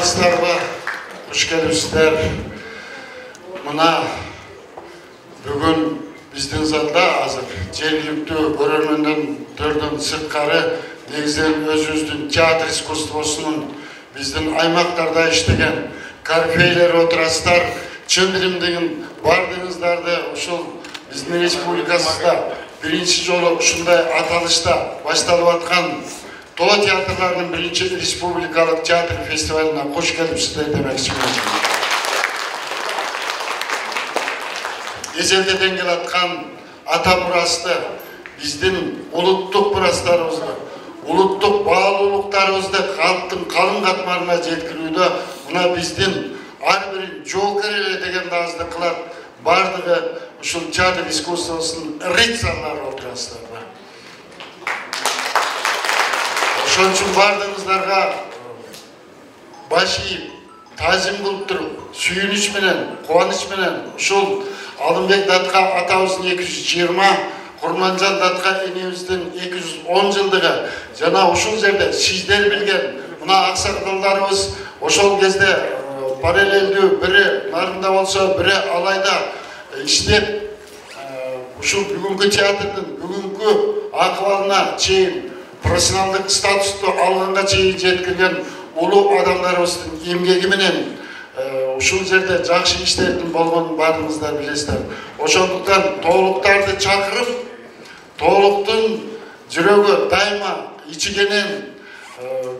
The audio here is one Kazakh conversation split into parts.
Армысыздарбы, hoş келипсиздер. Мына бүгүн биздин залда азыр жергиликтүү көрөрмөндөрдөн сырткары негизинен өзүбүздүн театр искусствосунун биздин аймактарда иштеген корифейлер отурасыздар. Чын билимдигин бардыгыңыздарды ушул биздин республикасында биринчи жолу ушундай аталышта башталып аткан Тоо театрларынын биринчи республикалык театр фестивалына кош келипсиздер демекчимин. Эзелдеден келаткан ата мурасты, биздин улуттук мурастарыбызды, улуттук баалуулуктарыбызды калктын калың катмарына жеткирүүдө мына биздин ар бир жоокер эле дегенди азды кылат. Бардыгы ушул театр искусствосунун рыцарьлары отурасыздар. Ошон үчүн бардыгыңыздарга баш ийип, таазим кылып туруп, сүйүнүч менен, кубаныч менен ушул Алымбек Датка атабыздын 220, Курманжан Датка энебиздин 210 жылдыгы жана ушул жерде сиздер билген мына аксакалдарыбыз ошол кезде параллелдүү бири нарында болсо, бири алайда иштеп ушул бүгүнкү театрдын бүгүнкү акыбалына чейин профессионалдык статусту алганга чейин жеткирген улуу адамдарыбыздын эмгеги менен ушул жерде жакшы иштердин болгонун баарыңыздар билесиздер. Ошондуктан тоолуктарды чакырып, тоолуктун жүрөгү дайыма ичигенен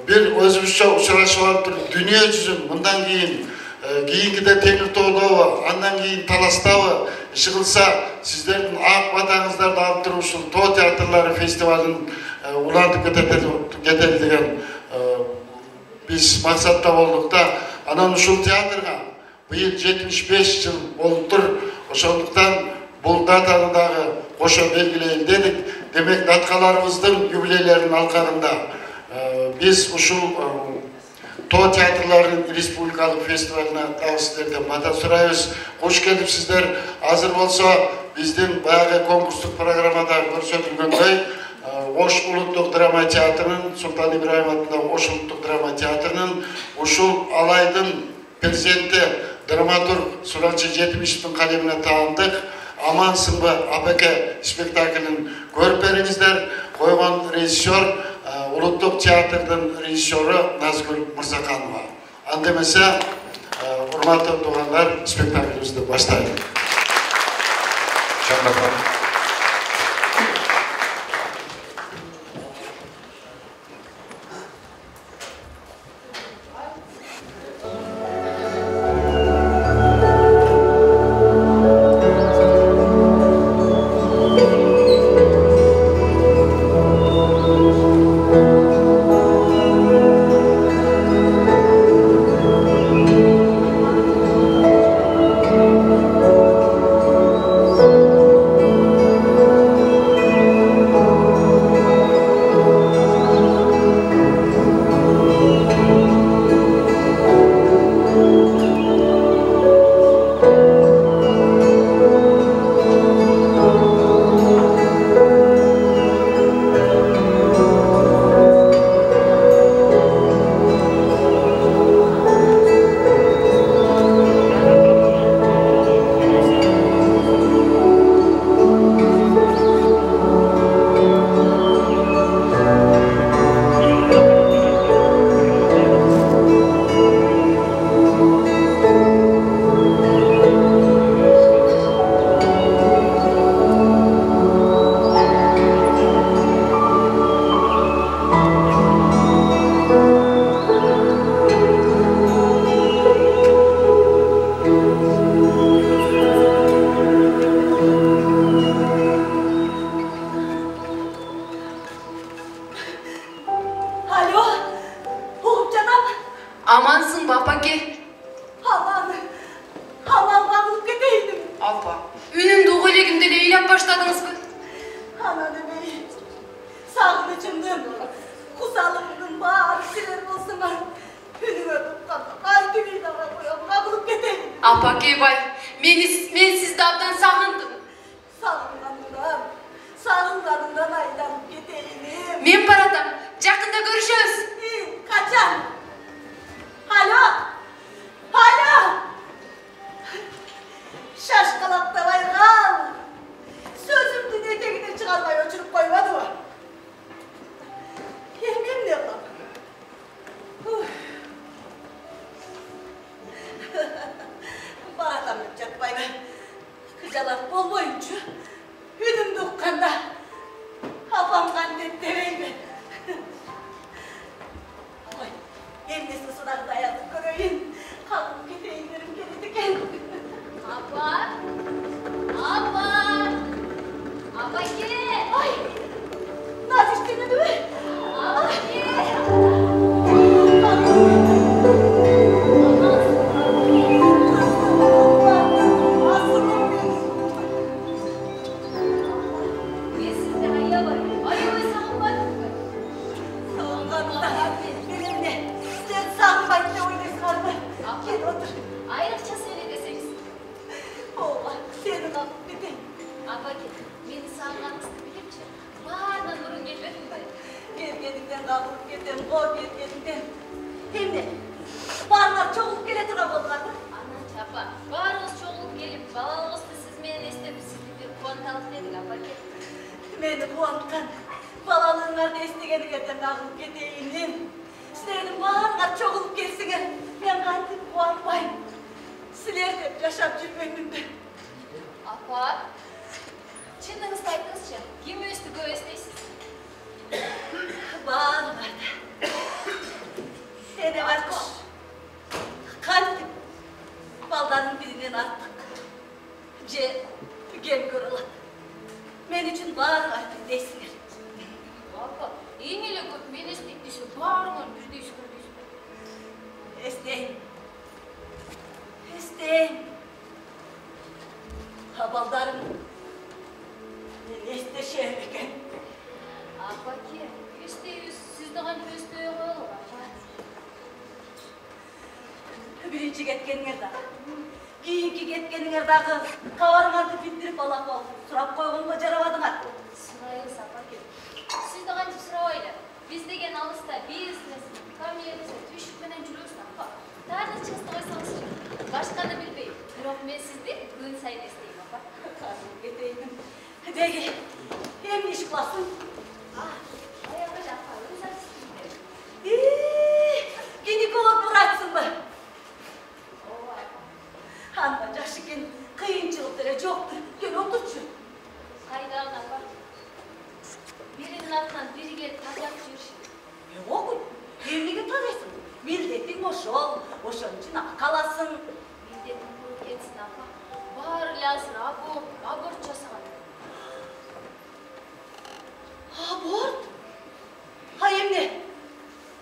бир өзүбүзчө учурашып алып дүйнө жүзүн мындан кийинкиде темир тоодобу, андан кийин таластабы иши кылса сиздердин ак батаңыздарды алып туруп ушул Тоо театрлары фестивалын улантып кетели деген биз максатта болдук да. Анан ушул театрга быйыл 75 жыл болуптур. Ошондуктан бул датаны дагы кошо белгилейин дедик. Демек даткаларыбыздын юбилейлеринин алкагында биз ушул Тоо театрларынын республикалык фестивалына дагы сиздерден мата сурайбыз. Кош келипсиздер. Азыр болсо биздин баягы конкурстук программада көрсөтүлгөндөй Ош улуттук драма театрынын, Султан Ибраим атындагы Ош улуттук драма театрынын ушул алайдын президенти драматург Суранчы Жетимишевдин калемине таандык Амансыңбы апеке спектаклин көрүп бериңиздер. Койгон режиссер улуттук театрдын режиссеру Назгүл Мырзаканова. Анда эмесе, урматтуу туугандар, спектаклибизди баштайлы. Apake bay, men sizde abdan sağındım. Sağınlarından aylanıp gideyim. Men baratam, yakında görüşürüz. Kaçan. Alo. ağlıp gidem, o bir Hem barlar çoğulup gele tura bollardı. Ana çapa, barınız çoğulup gelip, balalığızdı siz meni istep, sizді bir kuantalık dedik, apa ket. Meni kuantkan, balalığınlarda istegeni gedem ağlıp gedeyinin. Sizlerin barlar çoğulup gelsinler, men kantip kuantmayım. Sizler de yaşap жүргөнүмдө. Apa, çınınızda aytыңызчы, kim өстү көп эстейсиз? Bağırmadı. Seni varmış. Kantip. Baldanın birinden attık. Gem kırılan. Men için bağırmadı desinler. Apa, иңеле көп мен эстейт десе, баарыңар бирдейсиңер дейсиз. Esteyin. Esteyin. Ha baldarım. Ben esteşeyim eken. Apa ki, эстейбиз, сизди кантип эстебей коелук, apa? Birinci ketkeningер дағы. Kiyinki ketkeningер дағы. Kavarыңарды bittirip alak ol. Surap koyğunga jarabadыңар. Сурайбыз, apa ki. Сизди кантип сурабайлы? Биз деген алыста бизнес, коммерция, түшүк менен жүрөбүз, apa? Тааныш чыгысты койсоңузчу. Башканы билбейм, бирок мен сизди күн сайын эстейм, apa? Karnım geteyim. Degi, hem iş kılasın. Аяга жакка өз ачтым. Ginekolog bıraksın mı? Ооба. Anda jaşıken kıyınçılıkları çoktur. Gel oturçu. Кайдан, apa? Биринин артынан бири келип тазак жүрүшүп. Oğul, emnige tanırsın. Milletin oşol, oşon için akalasın. Милдетин куруп кетсин, apa? Баары эле азыр аборт жасаган. Abort? Ha emne?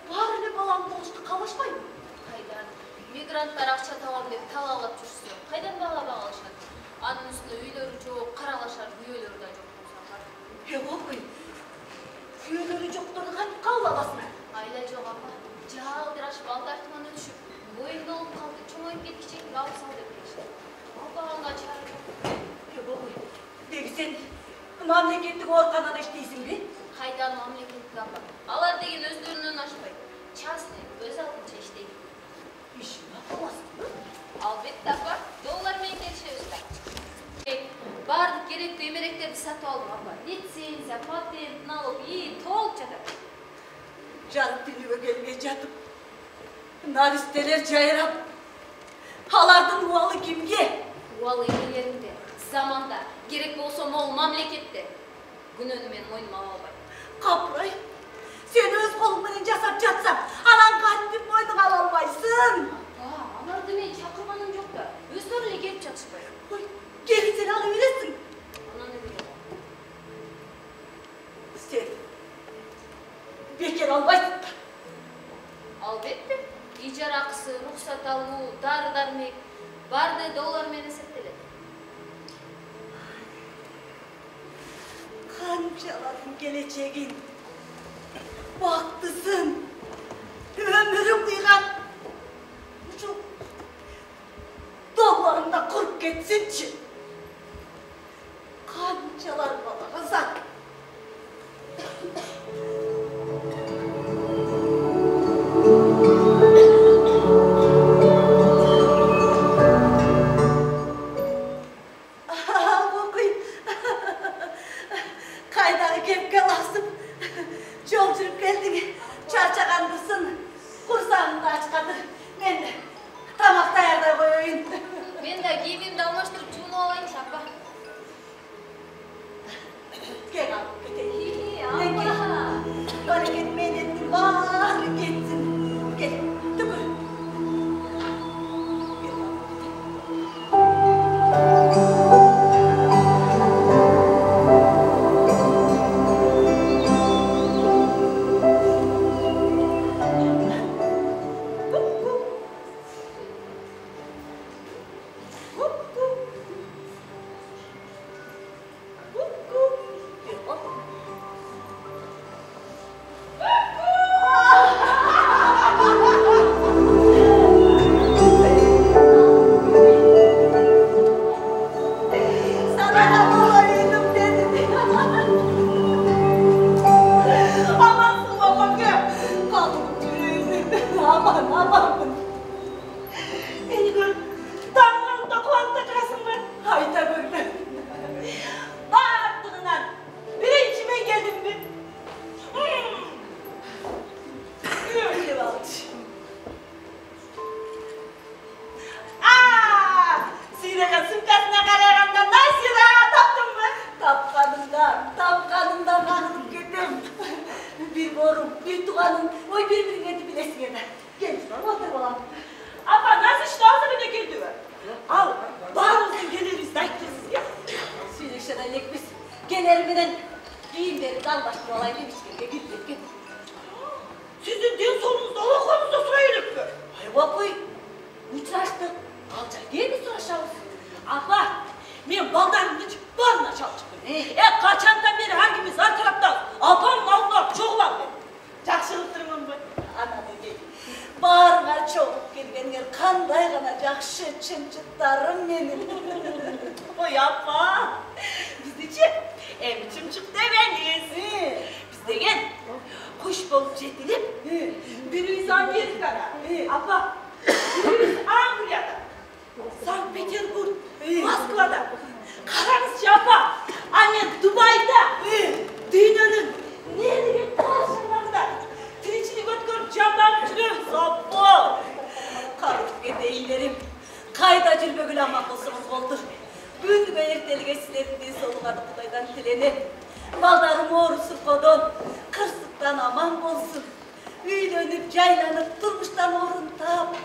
Var ne balam oluştu kalışmayın. Кайдан? Мигранттар акча табам деп талаалап жүрсө, кайдан бага алышат? Анын үстүнө үйлөрү жок, каралашар күйөөлөрү да жок болсо. Oğul, kүйölörü jokтору kantip kavlalasın. Айла жок, apa? Жалдырашып ал тартыман өтүшүп, боюнда болуп калды, чоңоюп кеткичек алып сал деп келишти. Албаганга чара жок. Oğul, degi sen mamleketlik orkanada işteysin mi? Кайдан мамлекеттик, apa? Алар деген өздөрүнөн ашпайт. Частный, өз алдынча иштейт. İşin akalasın. Албетте, apa? Доллар менен келишебиз да. Баардык керектүү эмеректерди сатып алдым, apa? Лицензия, патент, налог, толуп жатат. Can dilime gelmeye yatıp. Naristeler cayrap. Halardın uvalı kimge? Убалы ээлеринде, заманда, керек болсо могул мамлекетте. Күнөөнү мен мойнума ала албайм. Kapray. Sen öz kolundan jasap jatsan, anan kantip moydun ala albaysın. Апа, аларды мен чакырганым жок да. Өздөрү эле келип жатышпайт. Oy, gelin seni alıveresin. Анан эмне болот? Sen bekar albaysın. Албетте, ижара акысы, уруксат алуу, дары-дармек баары доллар менен эсептелет. Kançaların geleceğin. Baktısın. Ömrüm kıygan. Şu dollarında kırk geçsin ki. Kançalar bana kızak. Kaydağı kep kalasın. Çok çürük geldin. Çarçakandırsın. Kursağını da aç kaldır. Ben de tamak dayarda koyayım. Мен да кийимимди алмаштырып жуунуп oğlum, büyük tuğanın, oy birbirine bilesin eder. Gel şuna, otur balam. Apa nasıl işte ağzına döküldü? Al, bağırırsın geliriz, dakiksiz ya. Suyun lekmiş, gelerimden giyimleri dal başına olaydı hiç gel, git. Sizin din sonunuzda olakonuzda sırayılık mı? Ay babuy, uçraştık. Alacak değil mi soruşağız? Apa, men baldarım hiç balına çalıştım. Kaçandan beri hangimiz her taraftan apam mallar çok var benim. Жақшылықтырмын ба? Anladım değil. Bağırma çoğuk gelgenler, kanday kana jakşı çımçıklarım benim. Oy apa, bizdiçi çımçık demeniz. Biz degen kuş bolup jetilip, birimiz Amerika'da, apa, birimiz Angliya'da, Sankt Petersburg, Moskva'da, karanızca apa, annen Dubai'da, dünyanın nerede karşılarında, tiriçini götkörüp camdan çıkıyoruz, apa. Karıp gedeylerim, kayda cülbögül amakosunuz oldur. Gün belirtelige silerin soluğadı Kuday'dan tilenip, baldarım oğrusu kodon, kırsıktan aman bolsun. Üylönüp, caylanıp, durmuştan orun tap,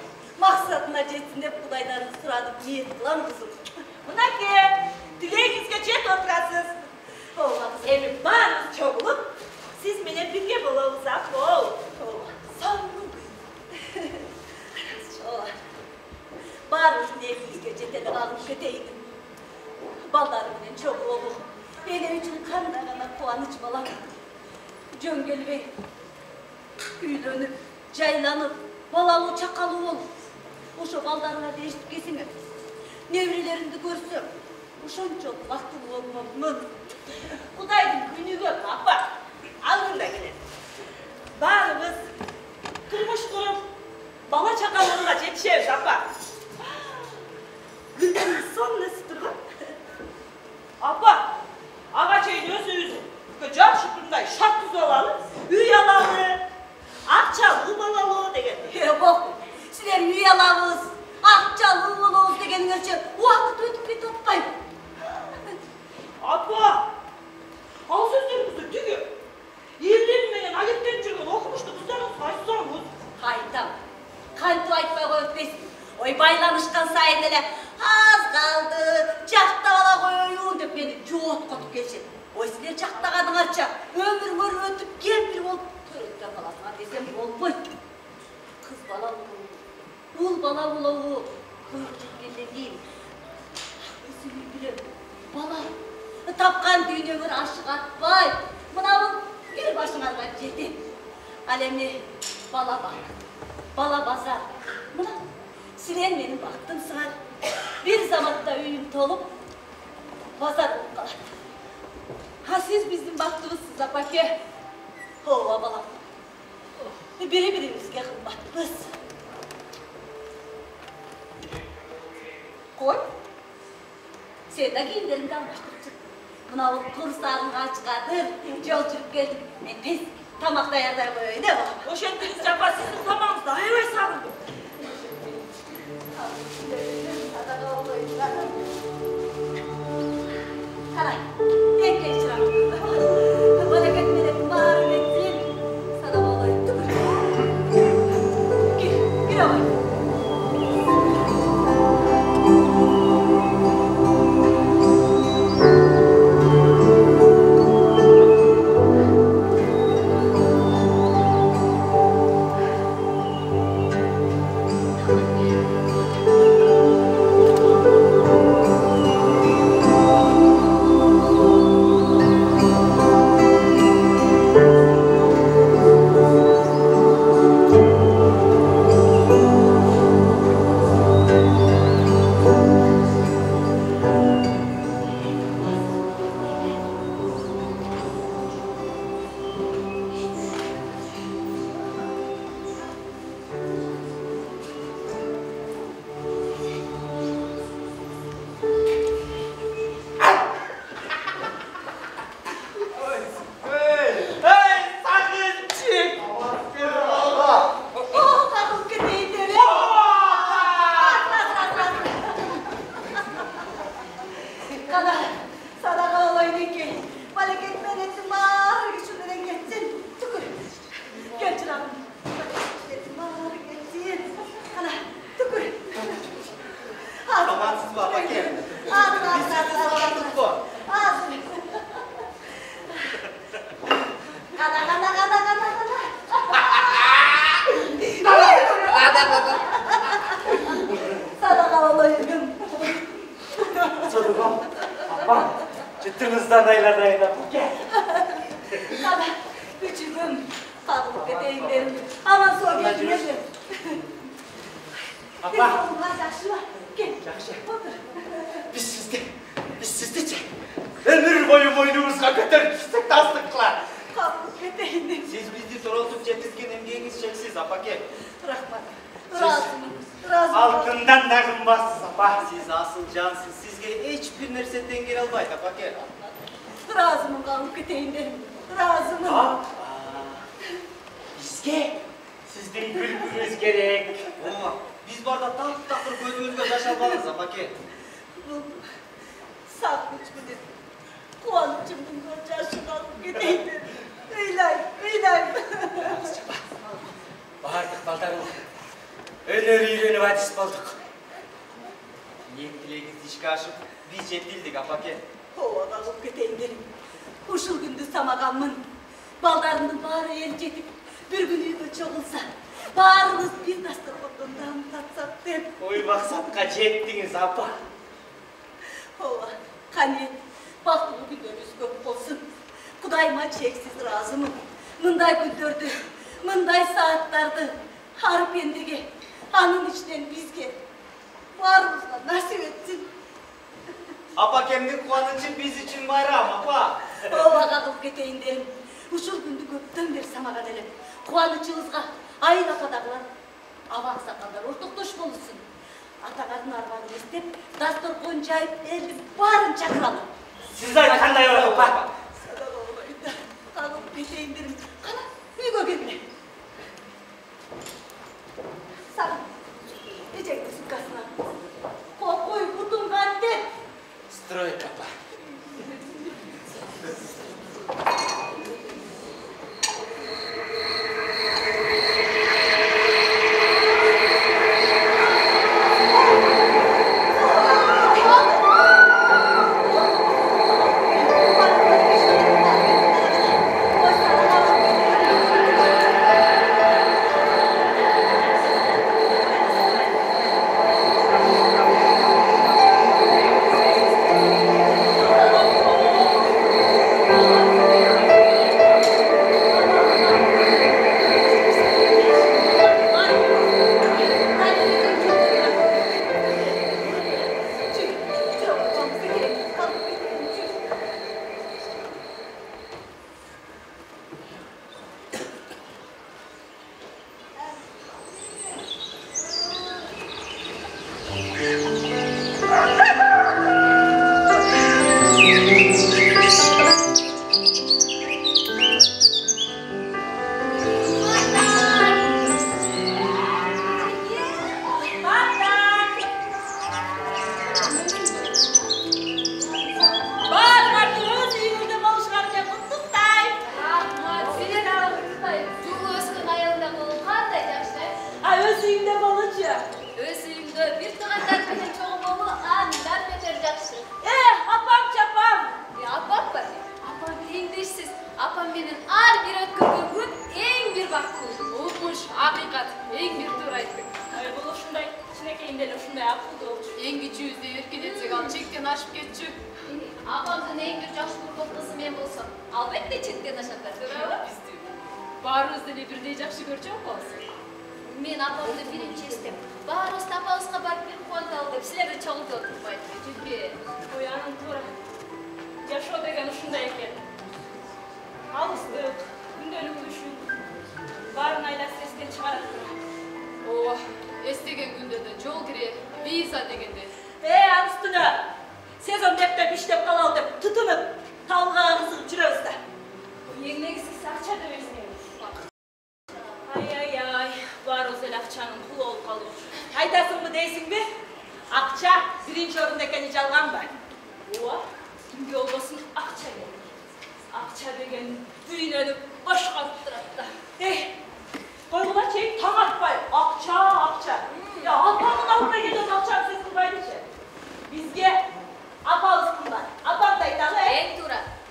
maksatına jetsin hep Kuday'dan sıradıp niyet kılan kızım. Buna ki, dileğinizge jet oturasız. Olmaz. Evim bağınız çok olup, siz mene birge bolavuzak bol. Sandım. Ola. Bağırmış niyetizge jetele almış öteydim. Baldarımın çok olur. Benim için kanlarına puanıç balam. Cöngeli bey. Üylönüp, caylanıp, balalı çakalı olur. Uşo baldarına değiştik kesine. Nevrilerinde görsem, uşon çok vaktim olmamın. Kudaydım günü gök apa, alın da gelin. Bağınız, kırmış kurum, bala çakallarına jetişeriz apa. Güldenin son nasıl durgun? Apa, ağaçayın özü, gıcak şıkkınday şart tuzu olalım, üy alanı, akçalı balalı degen. Bak, sizler üyalavuz, akçalı buluz degen gerçi vakit ötüp bir tutmayın. Apa, al sözlerimizi tügü. Yerlenmeyen ayetten çürgün okumuştu kızlarınız kaçsanız. Haytam, kantu aytmay koyup oy baylanışkan sayendele az kaldı, jakta bala koyuyun dep beni joğut kotup gelsin. Oy sizler jakta kadın arça, ömür ötüp gel bir ol, törötken kalasına desem olmay. Kız bala bulu, ul bala bulu, kuyrucuk gelle değil. Üzümü bile, bala, tapkan düğünümür aşık atmay. Mınavın bir başına da jeti. Alemli bala bak, bala bazar. Mınav, silen benim baktım sığar. Bir zamanında üyüm tolup, bazar olup kalar. Ha siz bizim baktığınızsız apake. Hova balam. Biri birimizge kımbatmız. Koy. Sen de giyinlerimden başlık çık. Mınavın kursağını çıkardır. Yolculuk geldik. Pes. Tamakta yerden böyle bak. O şekliniz yapar sizin tamamınızda hayvay sarıldı. Karay, en geçiren. Bereket verin, bağırın etsin. Sana olayım, dur. Gir olayım. Sana olayım. Çocuğum, aman, çıtınızdan ayladayım. Gel. Ana, küçüğüm. Kalkıp edeyim derim. Aman sonra gelmedim. Apa? Olmaz yaşlı. Gel. Yaxşı. Otur. Biz sizde ömür boyu boynumuzga götürüp tasdıklar. Kalkıp edeyim derim. Siz bizi toroltup жеткізген emgeniz çeksiz, apake. Rahmat. Razımın. Altından da kımbassız, apa. Siz asıl cansız, sizge hiçbir nerse dengel albaydı, apake. Razımın kalkıp edeyim derim. Razımın. Bizge sizden gülgünüz gerek. Oma, biz barda takır gözümüzge taş albanız, apake. Bu saklıç bilir. Kuançımın kocaşı kalkıp edeyim derim. Öyleyim. Bağırdık baldarım. Öneri үйреніп әдіс болдық. Niyetliğiniz işe aşıp biz jettildik, apake. Hova kalkıp edeyim derim. Uşul gündüz samagamın. Baldarının bağrı el jetip bir gün uyku çoğulsa. Bağrınız bir dasturbandan tatsak dem. Ой, мақсатқа жеттіңіз, апа. Hova, kani, baktığı günleriniz көп olsun. Kudayma çeksiz razımım. Mınday günlerdi, mınday saatlerdi. Harp endege, anın içten bizge. Varımızla nasip etsin. Apakemnin kuanıcı biz için bayram, apa. Hova kalkıp keteyim derim. Uşul gündü köpten beri samagan elem. Kuanıcığızga ayın apadağlar. Avak sakallar ortakdoş bulunsun. Atağардың арбаны естеп, дастархан жайып, елді барын шақырalım. Siz айтқандай бар, апа. Садақ олайда, қалып кетейін дедім. Қана, үйге келме. Саған, ежекті сүткасына. Қой, бұтын қанды. Строит, апа.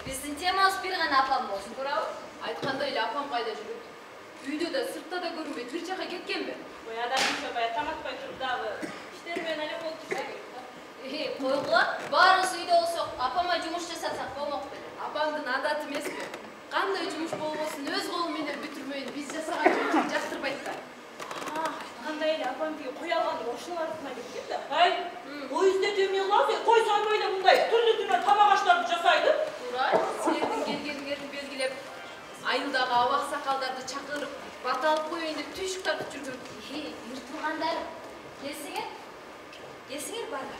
Bizning temamiz bir g'ana apam bo'lsin, ko'ramiz. Aytganda Анда эле апам кайда жүрөт? Үйдө да, сыртта да көрүнбөйт. Бир жака кеткенби? Ой, адам чабай, таң атпай туруп дагы иштер менен эле болуп турса керек. Койгула, баарыбыз үйдө болсок, апама жумуш жасатсак болмок беле. Апамдын адаты эмеспи? Кандай жумуш болбосун өз колу менен бүтүрмөйүн биз жасаган жумушту жактырбайт да. Кандай эле апам тиги кой алганда ошонун артына кеткен да. Ай, поездде темир кыласың, кой соймой эле мындай түрлүү-түрлүү тамак аштарды жасайды. Туура, силердин келгениңерди белгилеп, айылдагы абак сакалдарды чакырып, бата алып коеюн деп түйшүк тартып жүргөн. Бир туугандар, келсиңер баары.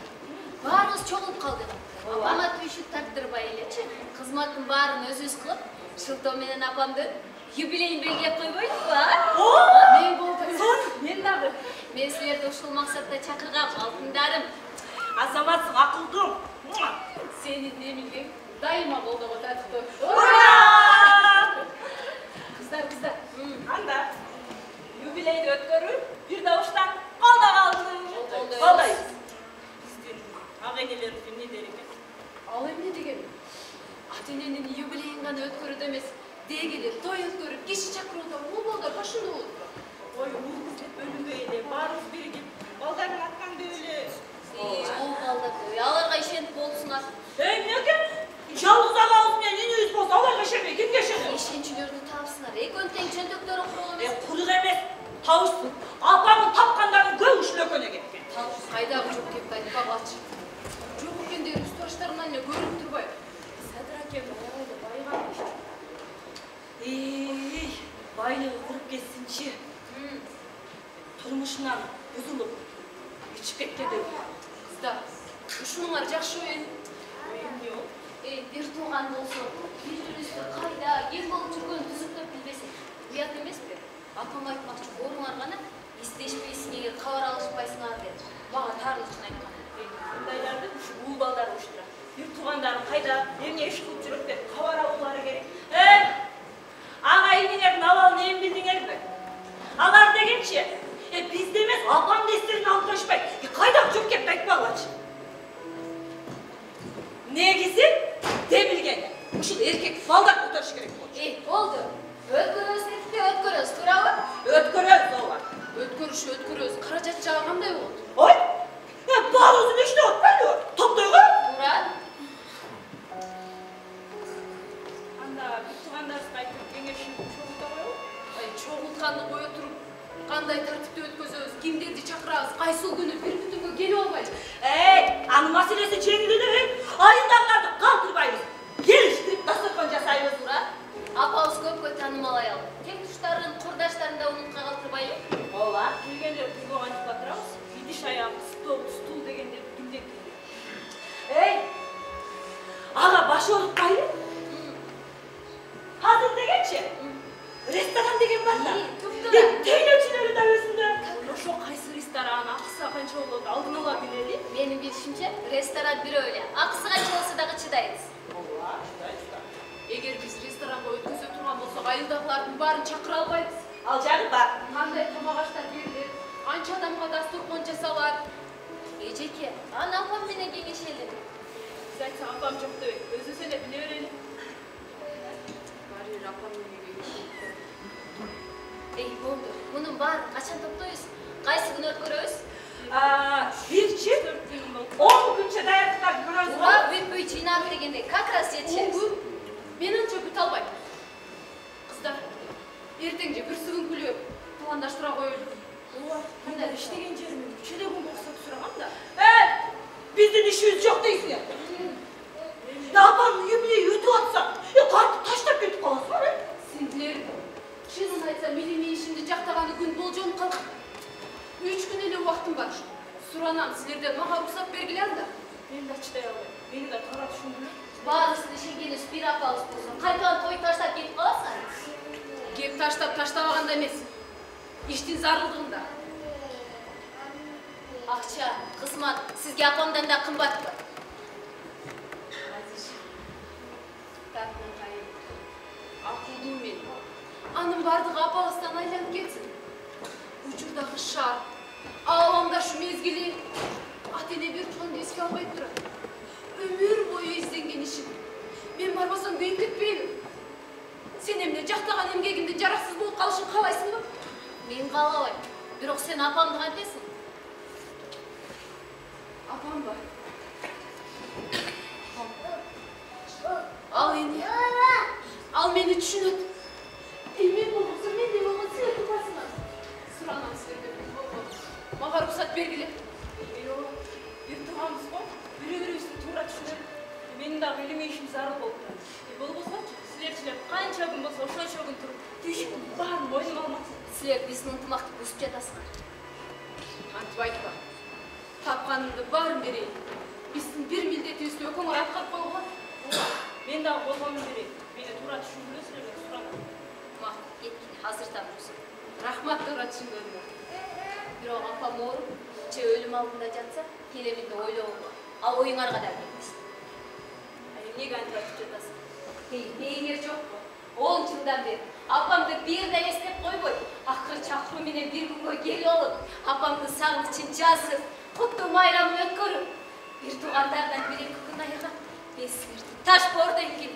Баарыбыз чогулуп калдык. Апама түйшүк тартырбай элечи, кызматтын баарын өзүбүз кылып, Шылтоо менен апамдын юбилейин белгилеп койбойлукпу, Мен болбойм. Мен дагы. Мен силерди ушул максатта чакыргам, алтындарым. Азаматсың, акылдым. Сенин эмилгең дайыма колдого татыктуу. Ура! Кыздар, Анда юбилейди өткөрүп, бир добуштан колдоо алдым. Колдойбуз. Биздин ага-энелерибиз эмне дер экен? Ал эмне деген? Ата-эненин юбилейин гана өткөрүүдө эмес, дегеле той өткөрүп, киши чакырууда уулдар башында болот. Ой, уул деп бөлүнбөй эле, баарыбыз биригип, балдарын аткандай эле. Ул балдар, аларга ишенип болсуңар. Эмнеге? Жалгыз агабыз менен инибиз болсо, аларга ишенбей кимге ишенет? Ишенчүлөрдү таапсыңар, экөөнү тең чөнтөктөрүн курулу эмес. Курuk эмес, табышсың. Апамын тапкандарын көк үшлөкөнө кеткен. Кайдагы жок кепти айтпагачы. Жок экендери үст баштарынан эле көрүнүп турбайбы? Садыр акем аябай байыган ишти. Байлыгы куруп кетсинчи. Турмушунан үзүлүп, ичип кеткенде. Кыздар, ушунуңар жакшы оюн. Эмне ол? Бир тууган болсо, бири-бирибизди кайда, ким болуп жүргөнүн түзүктөп билбесек, уят эмеспи? Апам айтмакчы, оруңар гана эстешпейсиңер, кабар алышпайсыңар деп. Бага таарылышын айткан. Мындайларды ушу уул балдар уштурат. Бир туугандарын кайда, эмне иш кылып жүрөт деп кабар алуулары керек. Ага-энеңердин абалын эми билдиңерби? Алар дегенчи, бизде эмес, апам дестерин алып ташпай, кайдагы жок кеп айтпагылачы. Негизи демилген. Ушул эркек балдар отуруш керек болчу. Болду. Өткөрөбүз дедикте, өткөрөбүз, туурабы? Өткөрөбүз ооба. Өткөрөбүз. Каражат жагы кандай болот? Ой, баарыбыздын иштеп атпайбы? Топтойго? Туура. Анда бир туугандарыбызга айтып кеңешин чогулта коелу. Чогултканды кое туруп, кандай тартипте өткөзөбүз, кимдерди чакырабыз, кайсыл күнү бир бүтүнгө келип албайбы? Анын маселеси жеңил эле. Айылдагыларды калтырбайбыз. Келиштип дастаркан жасайбыз. Туура. Апабыз көпкө таанымал аял. Тең туштарын, курдаштарын да унутка калтырбайбы? Ооба. Келгендер күйгө кантип батырабыз? Идиш аяк, стул дегендерди кимден келди? Ага баш оорутпайбы? Азыр дегенчи? Ресторан деген бар да. Тейлечилери да өзүндө. Ошо кайсы ресторан, акысы канча болот, алдын ала билели? Менин билишимче, ресторан бирөө эле. Акысы канча болсо дагы чыдайбыз. Ооба, чыдайбыз да. Эгер биз ресторанга өткөзө турган болсок, айылдагылардын баарын чакыра албайбыз. Ал жагы бар. Кандай тамак аштар берилет, анча адамга дасторкон жасалат. Эжеке, аны апам менен кеңешели. Биз айтсак апам жок дебейт, өзүбүз эле биле берели. Баары апам менен кеңешели. Болду. Мунун баарын качан топтойбуз? Кайсы күнү өткөрөбүз? Бирчи 10 күнчө даярдыктап көрөбүз. Ура, бүтпөй жыйнап дегенде как раз жетишебиз. Мен анча бүтө албайм. Кыздар, эртең же бир сүгүнкүлөп туугандаштыра коелу. Ооба, кандай иштеген жериmin үчөдө күн уруксат сураган да. Биздин ишибиз жок дейсиңер. Апамдын юбилейи өтүп атса, кантип таштап кетип каласыңар? Сиңдилер, чынын айтсам, менин ишимди жактаганы күн болжонуп калган. 3 күн эле убактым бар. Суранам, силерден мага уруксат бергиле анда. Мен да чыдай албайм. Мени да таратышым. Баарыбыздын ишенгенибиз бир апабыз болсо, кайтадан той таштап кетип каласыңар. Кеп таштабаганда эмес. Иштин зарылдыгында. Акча, кызмат сизге апамдан да кымбатпы. Акылдуу мен. Анын бардыгы апабыздан айланып кетсин. Учурдагы шаар, ааламдашу мезгили ата-эне бир тууганды эске албай турат. Өмүр бою изденген ишим. Мен барбасам күйүп кетпейби? Sen emne жактаган эмгегимди жараксыз болуп калышын каалайсыңбы? Мен каалабайм. Бирок сен апамды кантесиң? Апам бар. Ал эне. Ал мени түшүнөт. Мен болбосо менде болгон силер тупасыңар. Суранам силерден. Мага уруксат бергиле. Бир турганбыз го. Бири-бирибизди туура түшүнөт. Менин дагы билимешим зарыл болуп турат. Болбосочу, силерчилер канча күн болсо ошончо күн туруп, түйшүктүн баарын мойнуңа алмаксың. Силер биздин ынтымакты бузуп жатасыңар. Антип айтпа. Тапканымды баарын берейин. Биздин бир милдетибизди өкөңөр аткарып койгула. Мен дагы болгонун берейин. Мени туура түшүндүрө силерге суранам. Макул кеткиле, азыртан болсун. Рахмат туура түшүнгөнүңөр. Бирок апам ооруп, же өлүм алдында жатса, келеминде ойлогула. Ал оюңарга да келмес. Эмнеге антип айтып жатасың? Нейиңер жокпу? 10 жылдан бери апамды бир да эстеп койбой, акыры чакыруу менен бир күнгө келип алып, апамдын сагынычын жазып, куттуу майрамын өткөрүп, бир туугандардан 1-2 күн айырган. Мен силерди таш боордон келип,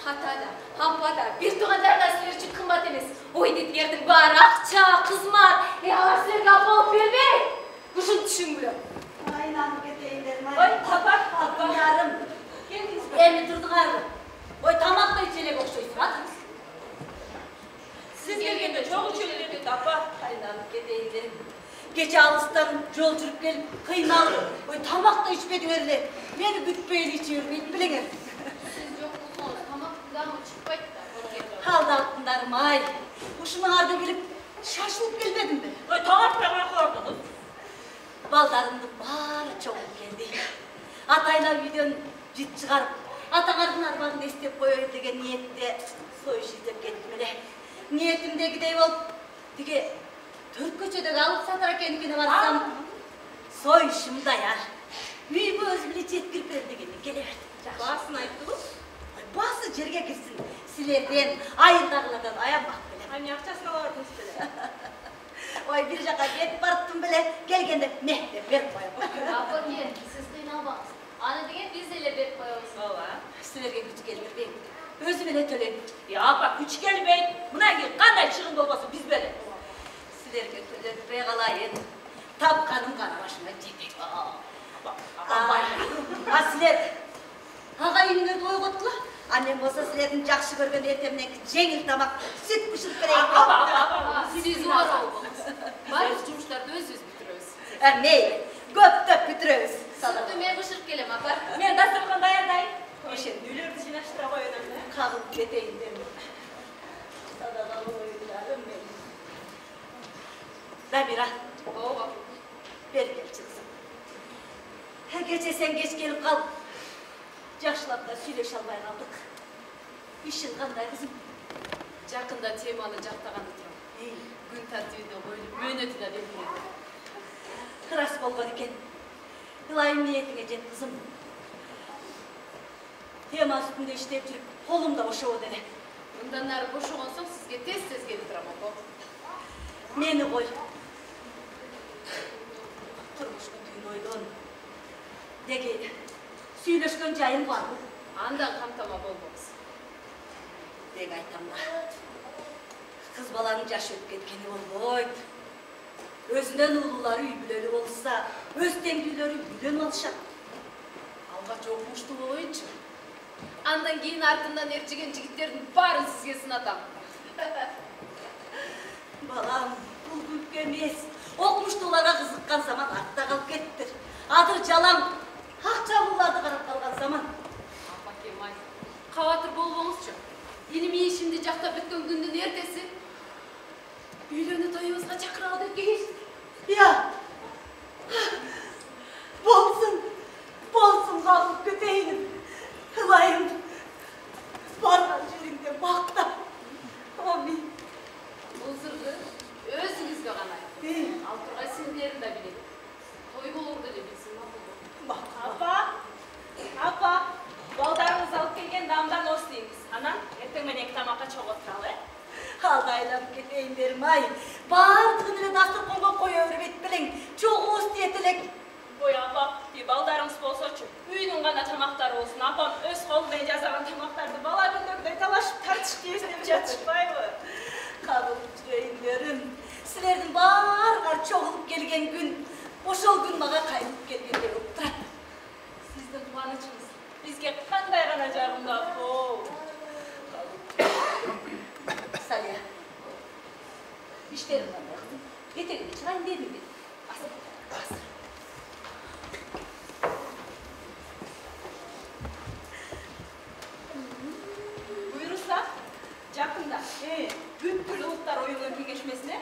ата да, апа да, бир туугандар да силер үчүн кымбат эмес. Ой деткердин баары акча, кызмат, алар силерге алып бербейт. Ушуну түшүнгүлө. Айланып кетейиндер, Ой, папа, Апаңдарым. Эми турдуңарбы? Ой, тамакты ичелек окшойсуң, атыңыз. Siz gelgende çok içeride appa. Айланып кетейиндер. Кече алыстан жол жүрүп келип, кыйналып, ой, тамакты ичпедиңер эле. Мени күтпөйүн иче бербейт билеңер. Siz yok болсоңуз тамактын дагы чыкпайт да. Алдаттындарым ай. Ушуңарды билип шашылып келбедимби? Oy tamam ben kordunuz. Балдарымдын баары чогулуп келди. Атайла үйдөн жит чыгарып, атаңардын арбагын эстеп коёйн деген ниетте сойуш издеп кеттим эле. Ниетимдегидей болуп, тиги төрт көчөдөгү алып сатар экеникине барсам, союшум даяр. Үйгө өзү эле жеткирип берем дегенди келе берди. Basın ayıptınız. Басы жерге кирсин. Силерден, айылдагылардан аянбак белем. Hani yakçasına vardınız böyle. Ой, бир жака кетип барыптым беле, келгенде мектеп берип коем. Апа кен, сиз кыйналбаңыз. Аны деген биз эле берип коебуз. Valla. Силерге күч келбейм. Өзүм эле төлөйм. Ya appa güç gelmeyin. Buna ki kanday çıkın olmasın biz böyle. Силерге төлөтпөй калайын. Тапканым гана башыма жетет. А силер агайыңарды ойготкула. А мен болсо силердин жакшы көргөн эртемнен жеңил тамак сүт бышырып берейин. Siz uğur olmanız. Barış cumuşlarda öz-öz bitiriyoruz. Мейли, көптөп бүтүрөбүз. Sütü men bışırıp gelem apar. Ben dasturkan dayardayım. Ошен Nülerdi jinaştıra koyuyorum. кагып кетейин дедим. Садагалы оюндарым мен. Дамира, Oğul. бери келчи кызым. Кече сен кеч келип калып, жакшылап да сүйлөшө албай калдык. Ишин кандай кызым? Жақында теманы жақтағанды тұрам. Күн тәртібінде қойылып, мөөнөтү да белгиледи. Рас болгон экен. Ылайым ниетиңе жет кызым. Тема үстүндө иштеп жүрүп, колум да бошобод эле. Мындан ары бошогон соң сизге тез-тез келип турам, апа. Мени кой. Турмушку түйүн ойдон. Деги сүйлөшкөн жайым барбы? Андан камтама болбоңуз. Деги айтам да. Кыз баланын жашы өтүп кеткени болбойт. Өзүнөн улуулары үй бүлөлүү болса, өз теңдүүлөрү үйлөнүп алышат. Алгач окумуштуу болоюнчу. Андан кийин артымдан ээрчиген жигиттердин баарын сизге сынатам. Балам, бул күлкү эмес. Окумуштууларга кызыккан заман артта калып кеттир. Адыр жалаң, акчалууларды карап калган заман. Апа Кемай, кабатыр болбоңузчу. Илимий ишимди жактап бүткөн күндүн эртеси үйлөнүү тоюбузга чакыралы деп келишти. Я. Болсун. Болсун калып кетейин. Ылайым. Барган жериңде мактап. Амин. Бул сырды өзүңүзгө гана айт. Ал тургай сиңдерим да билет. Той болурду деп билсин макул. Appa. Appa. Baldarınızı alıp gelgen damdan osluyunuz. Anan, erten men ek tamaka çok oturalı. Алды айланып кетейин дерим ай. Бардыгын эле дастурконго кое бербейт белең. Чогуз тиет элек. Ой апа, балдарыңыз болсочу, үйдің ғана тамақтары болсын. Апам өз қолымен жасаған тамақтарды бала күндегідей талашып тартышып естеп жатышпаймы? Kabul жүрейіндерім, сілердің барғар çoğulup келген күн, ошол күн маға қайнып келгендер отырады. Сіздің қуанышыңыз бізге қандай ғана жағымды апа. Салия, işlerim var kızım. Yeterli çıkayım dedim ben. Asıl. Buyurursa, жақында бүткүл ұлттар ойынының кеңешмесіне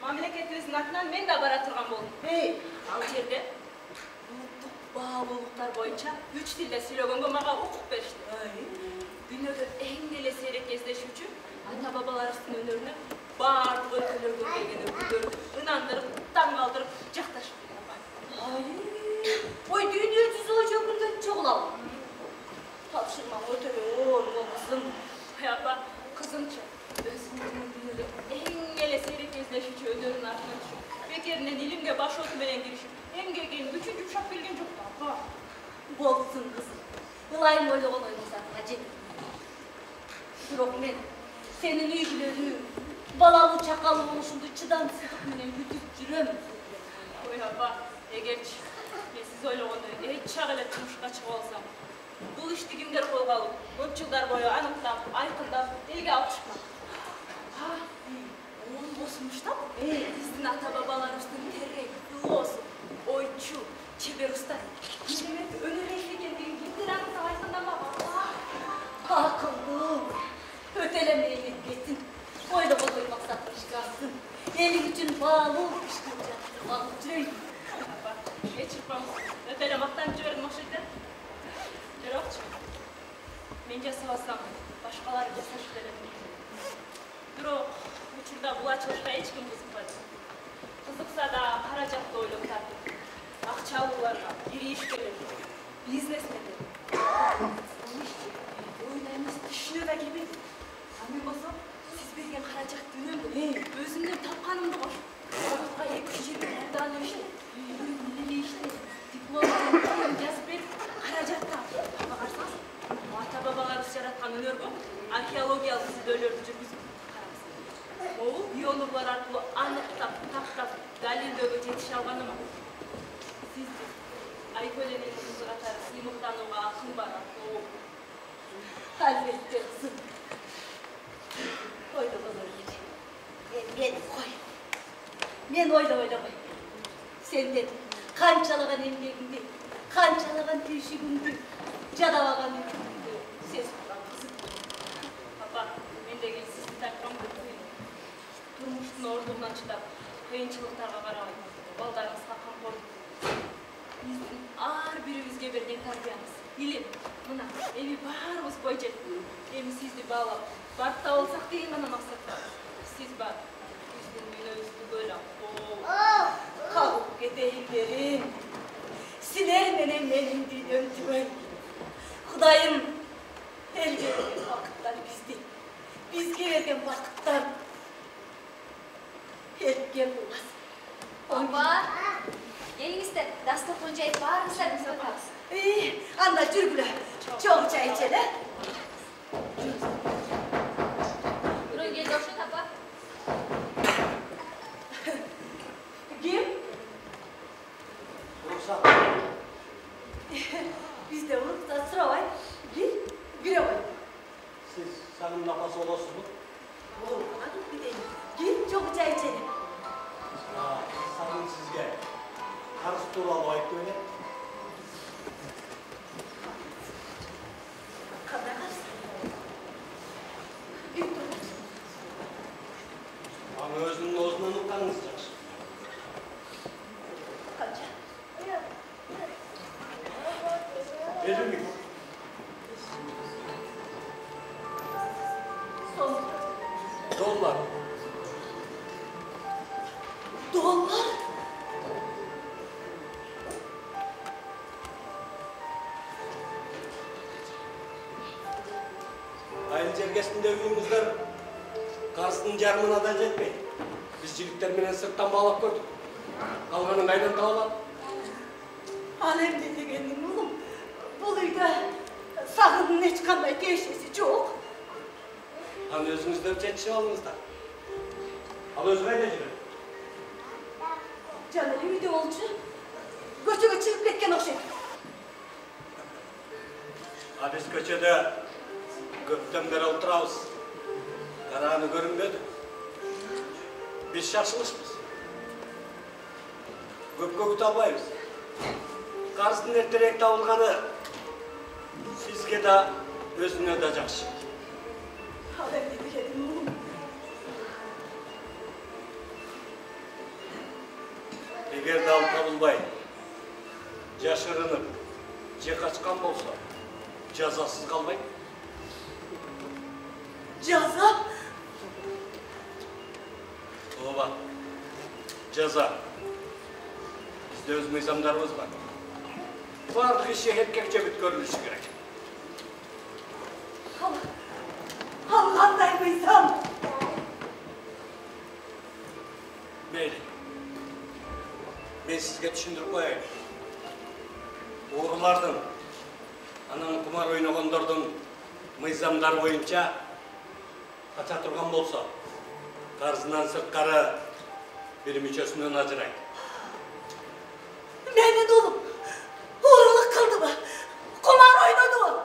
мамлекетіміздің атынан мен де бара тұрған болдым. Ал жерде ұлттық баалуулуктар бойынша 3 тілде сөйлөгөнгө мага укук беришти. Дүйнөдө эң эле сейрек кездешүүчү ата бабаларыбыздын өнөрүнө баардык өлкөлөрдөн келген өкүлдөрдү ынандырып, таң калтырып, жакташып келген. Ой, dünya yüzü hoca günden çoğulalım. Tapşırmam ötürü oğlum kızım. Apa, kızımça özümün dünürü en ele seyrek gezleşici önörün ardına düşüp bekerinden ilimge başörtü menen girişip emgegenin üçüncü uşak bilgen çok da apa. Bolsun kızım. Ilayım öyle olayımızdan hacı. Yok men, senin üygülörü, balalı çakalı oluşundu çıdansızlık menen bütüp жүрөм. Oy apa, egerçi men siz oylogonu çak ele turmuşka çıkıp olsam бұл ішті кімдер қолға алып, көп жылдар бойы анықтап, айқындап, елге алып шықпақ. Ол босымыштап, біздің ата-бабаларымыздың терек, философ, ойчу, чебер ұстар. Керемет өнер екендігін кімдер анықтап айқындамақ. Akıllı, ötelemeye gittin. Oyla bozuyu maksatlı çıkarsın. Elin için bağlı kışkıracaksın, alıp жүрейін. Ne çıkmamız, ötelemaktan жібердім ақшайды. Жоқчы, мен жасабасам, башқалар жасашы береді. Бирок, учурда бул ачылышка ешким кызыкпады. Кызыкса да каражатты ойлоп тартып, акчалууларга, ири ишкерлерге, бизнесмендерге. Ойлаймыз, түшүнө да келбейт. Аны болсо, сиз берген каражатты үнөмдү, өзүмдүн тапканымды кош. Ага 220 жылдан иштеп, үйүмдү иштеп, дипломдун жазып берип, каражатты қарсаңыз, ата-бабаларымыз жаратқан өнерге археологиялық іздеулерді жүргізіп қараңыз. Ол бионурлар арқылы анықтап, тақтап, дәлелдеуге жетіше алғаны ма? Сіз Айкөленің қызы қатары сыймықтануға ақын бар арқылы. Әлбетте кızım. Oyla koy. Men oyla koy. Senden kançalığın emgeginde, kançalığın tüşігіңді, жадабаған үмітіңді сез құрған қызым. Папа, мен деген сізді таққан көтімен. Тұрмыштың ордығынан шыдап, қиыншылықтарға қарамай, балдарыңызға қамқорлық. Біздің ар бірімізге берген тәрбиямыз, илим, мына, эми барыбыз бой жетті. Эми сізді бағалап, бартта болсақ деген ғана мақсатта. Сіз бар, біздің үйімізді бөліп. Kabul edeyimlerim. Siler menen benim dünyam tübey. Kudayım, elge vergen vakıtlar bizdi. Bizge vergen vakıtlar hep bulmaz. Apa, gelingizler, dasturxon jayib baringizlar biz o'tiramiz. Anda жүргүлө. Çok çay içelim. Biroq keldi o'xshaydi apa. Kim? Ruhsat. Bizde urukta sıra var. Bire var. Siz sanımın apası olasınız. Olur, hadi gidelim. Git, çok çay içelim. Sanım sizge. Karısı tuğralı ayıp öyle. Ama özünün oğzundan utanınız yaxşı. Kaça? Verir mi? Son. Dollar. Dollar? Ayın cergesinde uyumuzlar karşısının yarımına da jetmeydi. Biz jigitler menen sırttan bağlap gördük. Kalganın kaydan tağlap. Alemde degenin oğlum. Bu uyda sakının hiç kanday değişmesi çok. Hani özünüzde çetişi alınızda. Al özüne de cürüm. Canım uyda olcu. Göçüge çıkıp ketken okşaydı. Ha biz köçede köpten beri oturağız. Karağını görünmedi. Biz şaşılışmız. Köp almayız. Karşısında erterek tavılganı sizge de özüne ödeyeceksin. Alemde degenin oğlum. Eğer de alıp tavılmayın, yaşarınıp, kaçkan olsa, cezasız kalmayın. Caza. Ola, ceza. Bizde öz nizamlarımız var. Varlık işi erkekçe bit görülüşü gerek. Allah'ından mıysam? Meyli. Ben sizge düşündürüp koyayım. Uğurlardan, ananın kumar oynagandardın mıyzamlar boyunca kaça turgan bolsa, karzından sırtkarı bir müçesinden acırayın. Mehmet oğlum. Uğurluk kıldı mı? Kumar oynadı mı?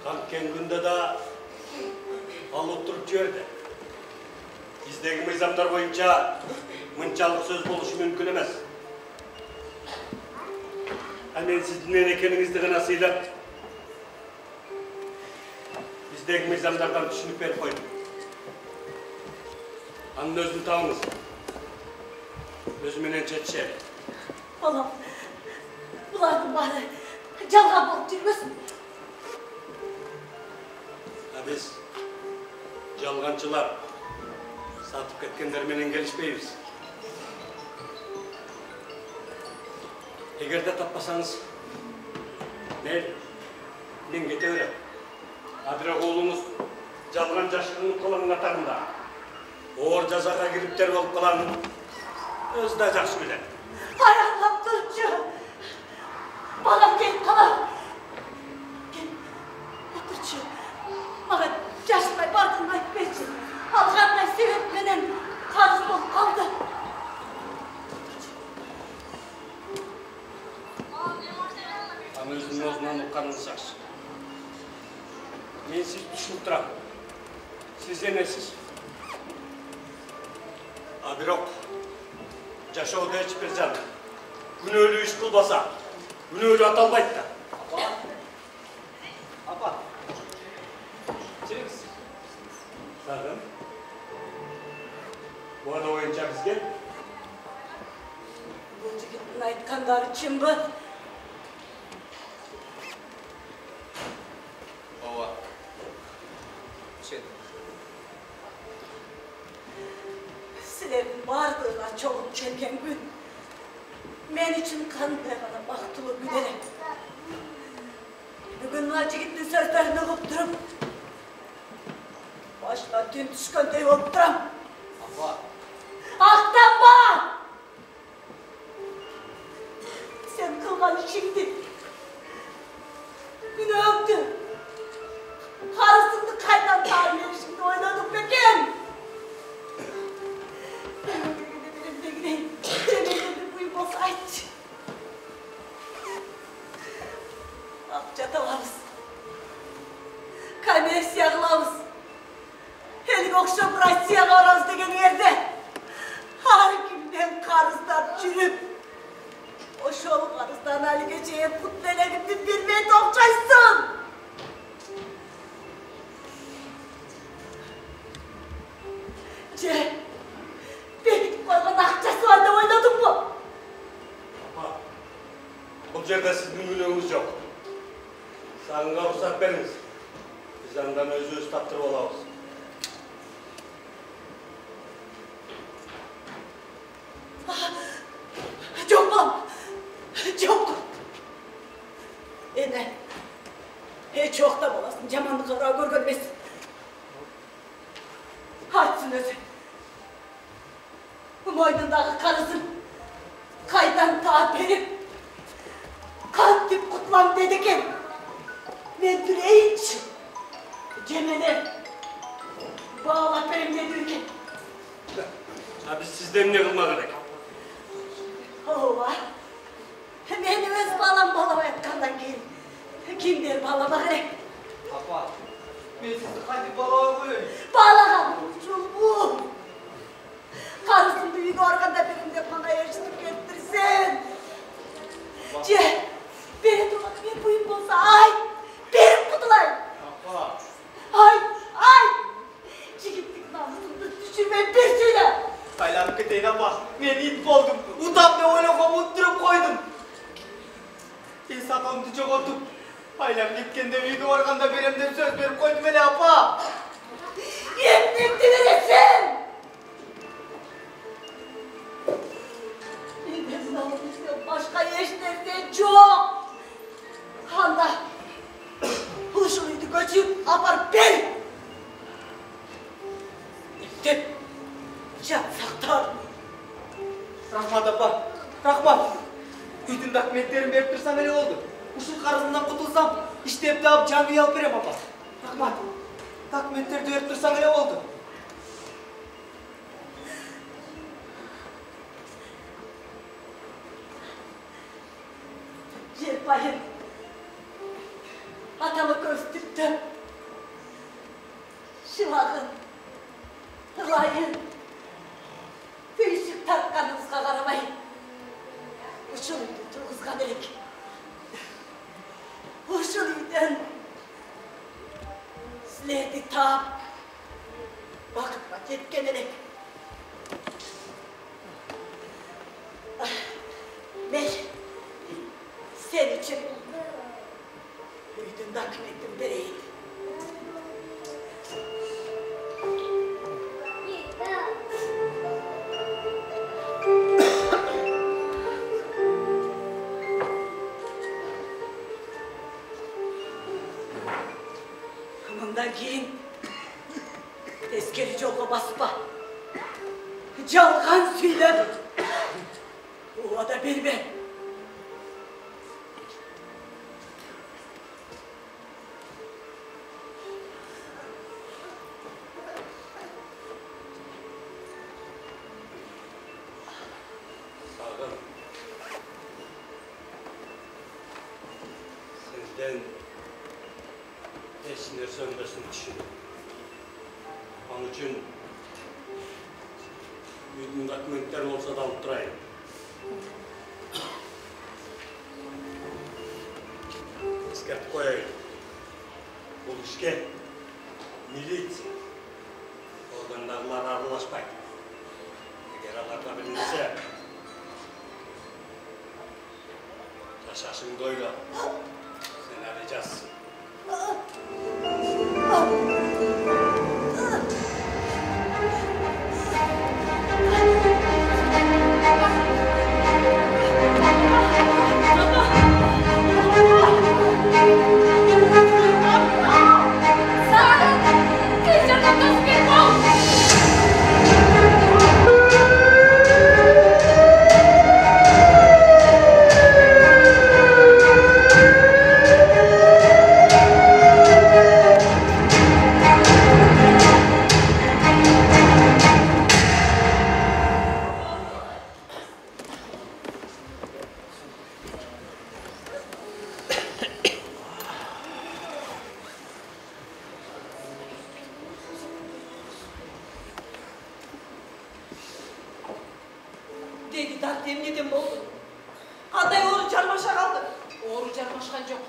Kalkken günde de alıp durup jörde. Bizdeki mıyzamlar boyunca mınçalık söz buluşu mümkün emez. Hemen sizin ekeningizde gınasıyla bizdeki mıyzamlardan düşünüp verip koydum. Anın özünü tağınız. Özümenen çetişe. Oğlum. Bulardım bari. Calga bulup durmasın. Ha biz jalgancılar satıp ketkenlermenen gelişmeyiz. Eğer de tapmasanız ben getiverem. Abirak oğlumuz jalgan jaşkının kolunun atarında. Oğur jazaga girip ter olup kalanın özü de jakşı bilen. Hay Allah durcu. Bana gel kalan. Gel. Oturcu. Bana yaşmay bardırmay versin. Alganmay sebeplenen karız bol kaldı. Ama özünün özünden ukanını saç. Men siz düşünüp duram. Siz enesiz. Abirak, jaşaoda hiçbir can. Gün ölü iş kılbasa, gün ölü atalmaydı da. Apa. Çekiz. Zaten. Bu arada oyuncak bizge. Bu jigittin aytkanları kim bu? Ova. Şey. Sizlerin vardığına çok çeken gün. Men için kan bana baktığı gün ere. Bugün o jigittin sözlerini kopturup başına tün düşkendey olup duram. Apa. Aktanma! Sen kılgan işingdi. Beni öptü. Karısını kaynan tarihleri şimdi oynadık beken. Elimde gideyim. Cemil'de bir buymaz aç. Akçata varız. Kamer siyahlarız. Helik okşa bırak siyah araz degen yerde. Her kimden karızdan çürüp o şol karızdan Ali Gece'ye putlele gittin bilmeye topçaysın. Bekit koygan akçası var da oynadın mı? Ama bu yerde sizin günahınız yok. Sağınga ruhsat veriniz. Biz andan özü taptırıp olamız. Çok. Ene. Çok da bolasın. Camanlık olarak görgönmesin. Haçsın özü. Bu moynundaki karısın. aydan ta berip kantip kutlam dediken ben türeyinç Cemene bağlap benim dedirken Abi sizden ne kılma gerek? ova beni öz balam bağlamayatkandan keyin kim der bağlama gerek Apa, ben sizi hadi balaya koyayım. bağlagan çubuğum karısın büyük organda birinde bana eşlik ettirsin Ce beni dumak bir buyum bolsa ay benim kutulayım Apa, ay çigitlik namusunda düşürme bir şeyle aylanıp gideyim apa. Ben it oldum. Utanma öyle komutturup koydum. İnsanımdı çok oldum. Aylan gitken büyük organda birimden söz verip koydum hele apa. Yemlik verirsin benim namusunda başka eşlerden çok Handa hoşuydu göçüp apar beni İttim can saktar Rahmat apa, rahmat. Bütün rahmetlerimi verip dursam öyle oldu. Uşul karısından kurtulsam, işte hep daha canımı alıp verem apa. Rahmat. Rahmetleri de verip dursam öyle oldu. Cerpayın atamı göstürdüm Şıvakın Hılayın Değişik tartkanınızga karamayın Uçuluydu çok elik Uçuluydun Silerdi tağım Vakıtma ketken elek Ben sen için büyüdüm de akıbettim bereyim. Bundan keyin tezkeri jolga baspa. Jalgan söylep. O da berbe. Sağdan. Senden eşinler sönmesin için. Onun için bütün dokumentler olsa da alıp durayım. Eskert koyayım. Bu işe militsiya organlarlar aralashmaydi. Eğer alarga bilinse yaşasın doyla sen arayacaksın. Dedi dat emniyeten oldu. Aday oğlu çarmaşa kaldı. Oğru jarmaşkan жоқ.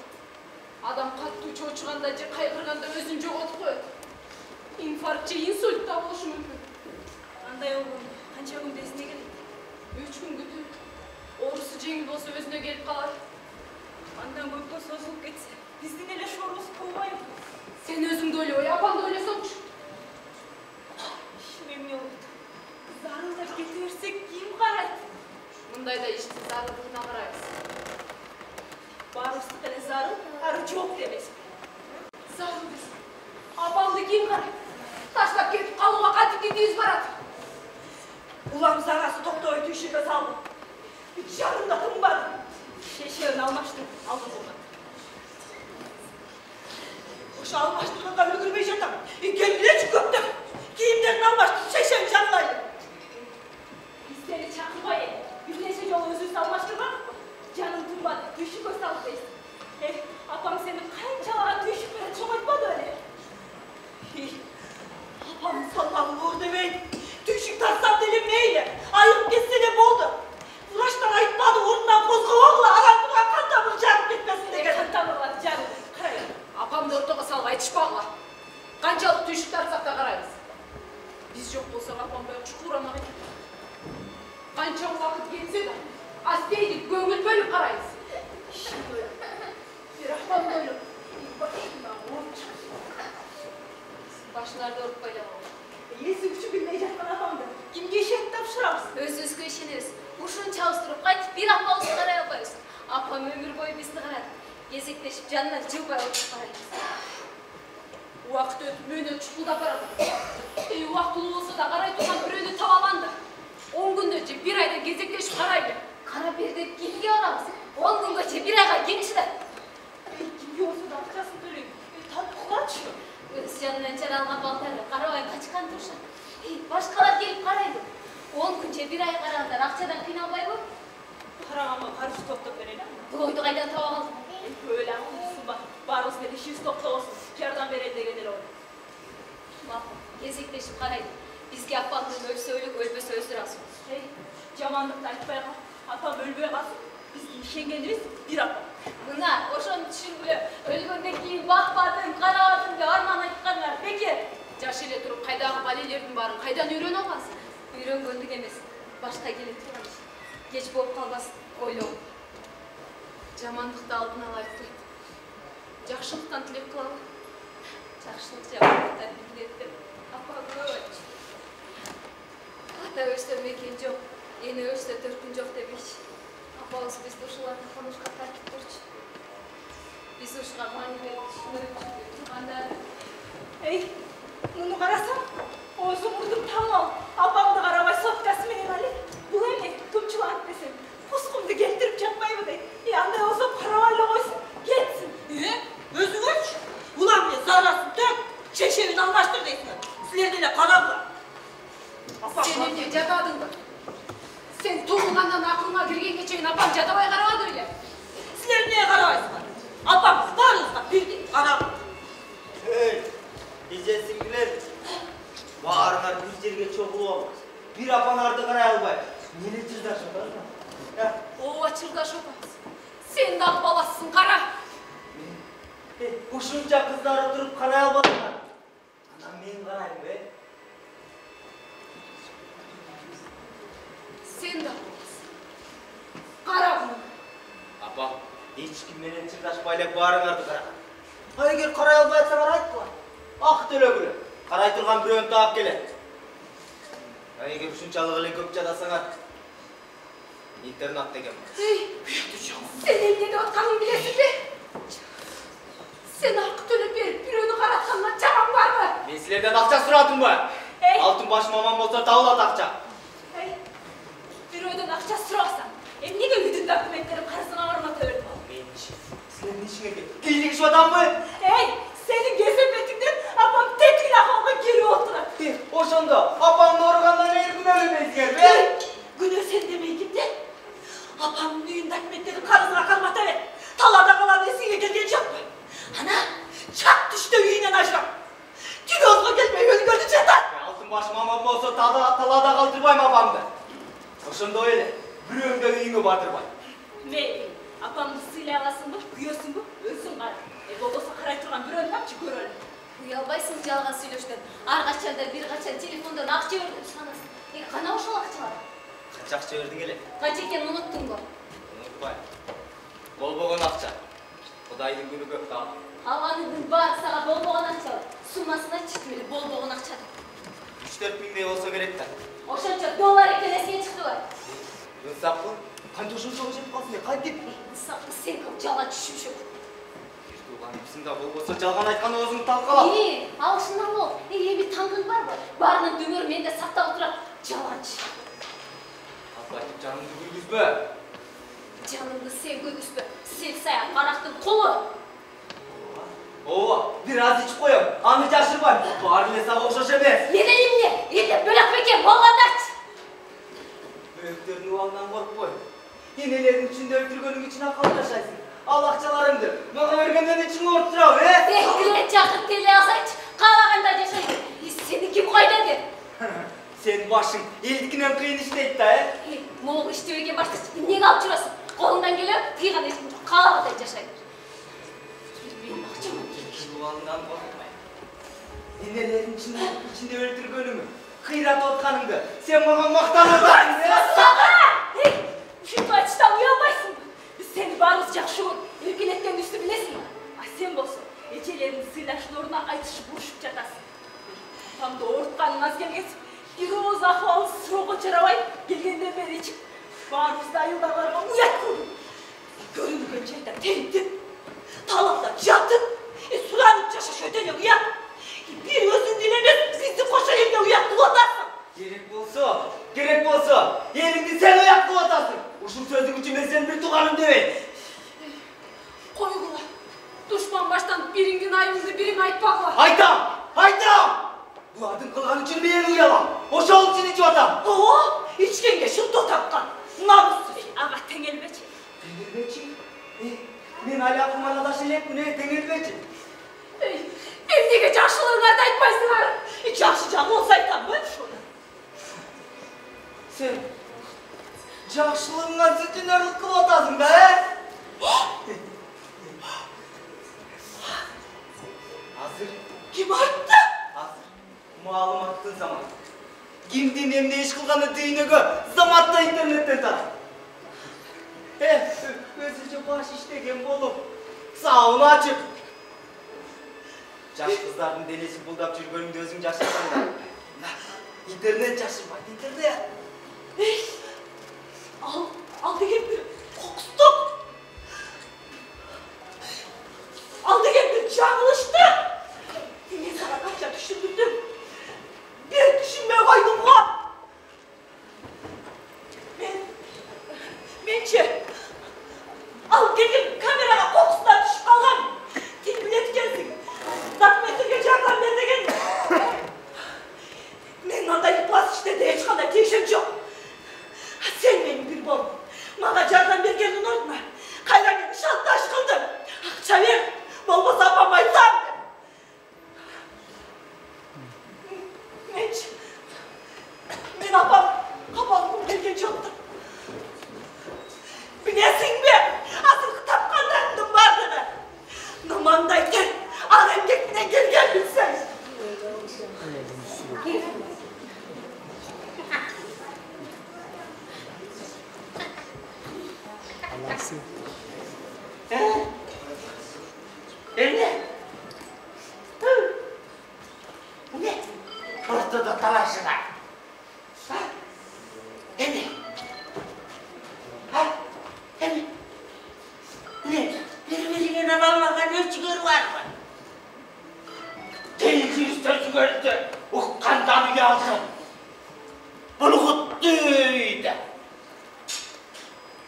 Адам қатты учу учуганда же кайгырганда өзүн жоготуп коет. Инфаркт же инсульт да болушу мүмкүн. Андай oğlum kança gün esine geldi. 3 күн күтүп, оорусу жеңил болсо өзүнө келип калар. Andan boyutta sozulup geçse. Bizden ele şoruz kovmayın. Сен өзүңдү ойлобой, апаңды ойлосоңчу. İşim yok. Zarılda getirsek kim karaydı? Мындайда ишти зарылдыгына карайбыз. Barıştık ele zarıl, arı çok demez. Зарыл биз. Апаңды ким карайт? Таштап кетип калууга кантип кетибиз барат? Ulan zarası doktoru tüşüge saldı. Жанымда тынбады. Шешеуін алмаштым, алды болмады. Oşa almaştırғанға үлгірмей жатам. Келілечі көптім. Киімдерін алмаштым, шешеуін жанлайды. Biz seni çakırmayın. Bir neşe yol özünüzü almaştırmadık mı? Canım tınmadı, düşük o sağlıktayız. Apam senin kançalara düşük böyle çok etmedi öyle. Apam sallam vurdu bey. Düşük tatsam dilim neyle? Ayıp gitsene boldu. Ulaştan ayıtmadı, orundan kozgavakla arantığa kantamır canım gitmesin de gelin. Kantamırlar canım. Apam da ortağa salva yetişpağla. Kançalık düşük tartsak da karayız. Biz yok olsak apam böyle çukur ama kança vakit geçse de asteydik, gönül bölüp karayız. Şimdi öyle. Bir apam böyle. Bakayım ben onu çıkıyor. Başlarda örüp baylamam. Есі күші білмейecekten apamdı. Kimge işet tapşıramsın? Öz-özgü işiniz. Uşun çalıştırıp qaytip bir appa olsa qaray albayız. Apam ömür boyu bizni qaradi. Gezekleşip canından жылбай отырып қараймыз. Уақыт өтіп мені чұқылдап барады. Уақытылы болса да қарай тұрған біреуді табаланды. 10 күнде же bir айда кезектешіп қарайды. Қара бер деп кімге барамыз? 10 күнгөчө bir айга ким чыдайт? Kimge olsa da ақшасын төлейм. Татып құлатшы. Өз жанынан жара алған балтаны қарабай қачқан тұршы. Башқалар келіп қарайды. 10 күнче bir ай қарағандар ақшадан қиналбайбы? Қарағанға қаржы топтап берейін. Тойды қайдан таба қалдың? Öyle anlıyorsun bak. Barız beni şiz topta olsun. Yardan verelim de gelir oraya. Maqul, кезектешіп қарайды. Бізге апаңның өлсе өлік, өлбөсө өздері алсын. Hey, jamanlıkta айтпай қал. Апам өлбей қалсын. Біздің шенгеніміз bir апам. Мына, ошоны түшүнбө. Өлгөндөн кийин бакпадым, карабадым деп арман айткандар. Бекер. Жаш эле туруп кайдагы балелердин баарын кайдан үйрөнүп алгансың? Үйрөнгөндүк эмес. Башка келе турган иш. Кеч болуп калбасын, ойлоо. Жамандыкты алдын ала айтпайт. Жакшылыктан тилек кылалы. Жакшылык жамандыктан билет деп апа көп айтчу. Ата өлсө мекен жок, эне өлсө төркүн жок дебейчи. Апабыз бизди ушуларга конушка тартып турчу. Биз ушуга маани берип түшүнөчү турганда Hey, bunu qarasam, oğuzum vurdum tamam. Apamdı qarabay sotkası menen ali. Bu ene, tümçülanıp desem. Kuskumdu geltirip çatmayı mı dey. Yanday olsa parabayla koysun, geçsin. Özü göç. Ulan ya zarlasın, dök. Çeşevini almaştır deysin. Sizlerden de karabla. Sen emne jadadың ба? Sen туылғандан ақылыңа кіргенге чейін апам жадабай қарабады öyle. Sizler neye karabaysınlar? Apamız varınızda bildi, karabla. Hey, bizesiңгилер. Баарыңар bir жерге чогулуп алып. Bir апаңарды карай албай. Нені чырдашып атасың? Ооба чырдаш отамыз. Sen дағы баласысың қара. Ушунча кыздар отуруп карай албадыңар. Анан мен карайм бе. Sen дағы баласың. Қара бұны. Апа, ешкім менен чырдашпай эле баарыңарды караган. Эгер карай албай атсаңар айткыла. Ак төлөгүлө. Карай турган бирөөнү таап келет. Эгер ушунчалык эле көп жадасаңар, интернат деген бар. Sen emне деп отқанын білесің бе? Sen ақы төлеп беріп бирөөнү караткандан жаман барбы? Мен силерден акча сурадым ба? Алтын баш мамам болсо табылат акча. Hey, büröden akça sırasam. Emniye üydün dokumentlerim karısına varmata öldüm. Мен ишин. Силердин ишиңерге кийлигишип атамбы? Hey, senin gezepetinden apam tek ilahıma geri oturar. Ошондо апамды ооругандан эркин өлбөйсүңөр бе? Günü sen demeye gittin. Apamın düğün dokumentleri karısına kalmata ver. Talada kalan esine gelgen yok mu? Ana, çat düştü üyünden aşağı. Tüm yolga gelmeyi ölgördü çatan. Алтын баш мамам болсо талаада калтырбайм апамды. Ошондой эле бирөөңдө үйүңө батырбай. Meyli, apamды сыйлай аласың ба, күйөсүң ба, өзүң кара. Болбосо карай турган бирөөнү тапчы көрөлү. Уялбайсың жалған сүйлөштөн. Ар качанда бир качан телефондон акча бердим санасың. Кана ошол акчалар? Канча акча бердиң эле? Канча экенин унуттуңбу? Унутпайм. Болбогон акча. Кудайдын күнү көп таап. Алганыңдын баары сага болбогон акчалар. Суммасын айтчытым эле болбогон акча деп. 3-4 миңдей болсо керек да. Ошончо доллар экен эсиңе чыктыбы? Ынсаппы? Канча ошончого жетип калсын эле, кантип? Сапты сен көп жалган түшүмшөк. Бир тууган ипсиңда болбосо жалган айткан оозуңду талкала. Ал ушундан бол. Эми таңгың барбы? Баарынын дүмөрү менде сактап отурат. Жалганчы. Атайтып жанымды күйгүзбө. Canımды sevgin üstü, sel sayan qaraktın kulu. Oo, biraz içip koyup, anı caşı var. Bari ile sabah okşaş emez. Ne deyim ne? Elde bölak beke, bollanat. Büyüklerin uvalından korkma. Yenelerin içinde öldürgönün için akıl yaşaysın. Al akçalarımdı. Bana vergenden için orturav, he? Ehdilet çakıp teli asayç, qalağında yaşaydı. Seni kim koydadı? Sen başın eldikinen kıyın işteydi, he? Moğul iştevege başta ne kalp çırasın? Kolundan geliyor, tıyğan eşim çok qalağında yaşaydı. Benim akçamın Büyüklerin uvalından korkma. Yenelerin içinde öldürgönümü. Kıyrat otkanımdı. Sen bana maktanırdın, he? Hey! Şu açıdan uyanmaysın. Biz seni barız jakşuğun, erkeletten üstü bilesin. Ay sen bolsun, ecelerin sıylaşlarına aytışıp vuruşup jatasın. Tam da ortkanın az gelgesi, bir oğuz ahvalı sıroğu çarabay, gelgenden beri içip, barımızda ayıldalarına uyat kurdu. Görünürken şeyden teriptin, talapta jattın, sulanıp yaşaş ötene uyat. Bir özün dilemez, bizi koşa yerine uyat kuvatarsın. Gerek bolsa, yerinde sen oyak kıvatasın. Uşun sözün için ben senin bir tuğanım demeyin. Koygula, düşman baştan birin gün ayımızı birin aytpakla. Haytam! Bu adın kılağın için bir yeri uyalan. Boşa ol için içi atam. Oo, içkenge şurada takkan. Namussuz. Ama tengelbeç. Tengelbeçi? Ben hala kumana taşıyacak mı ne tengelbeçi? Evdeki çarşıları nerede aytpaysın var? Hiç yaşayacağım olsaydım mı? Sen cahşılığına sütüne rıkkı atasın be, he? Hazır. Kim arttı? Hazır. Malum attığın zaman. Kimdiğin hem ne iş kılganı düğünüge zamatta internetten tar. Gözüce baş iştegen bolup sağını açıp. Caş kızların denesi buldap çürgönümde özün caşırsan da. İnternet caşı var, internet. Aldı geldi. Kokustuk. Aldı geldi. Canlıştı. Yine sana kaçça düşündürdüm. Bir düşünmeye koydum lan. Mençe. Al gelin kamerana kokusundan düşüp kalan. Dil bilet gelsin. Takmetin geçerden ben de geldim. Men anda yıplas işte de hiç kadar değişim yok. Sen benim bir bolum. Bana cardan bir geldin unutma. Kayran gibi şantaş kıldım. Akça ver. Bol bol sapamayı sandım. Menç. Men apam. Kapandım bir genç yoktu. Bilesin mi? Asıl tapkanlardım vardı. Namandayken alemdekine gel bilsen. Ne? Bu ne? Ortada talaşılar. Ha? Ne? Ha? Ne? Ne? Birbirine almadan ne çıkır var mı? Değilsiz sözü gördü. Ukkandan yalsın. Bunu kuttuydu.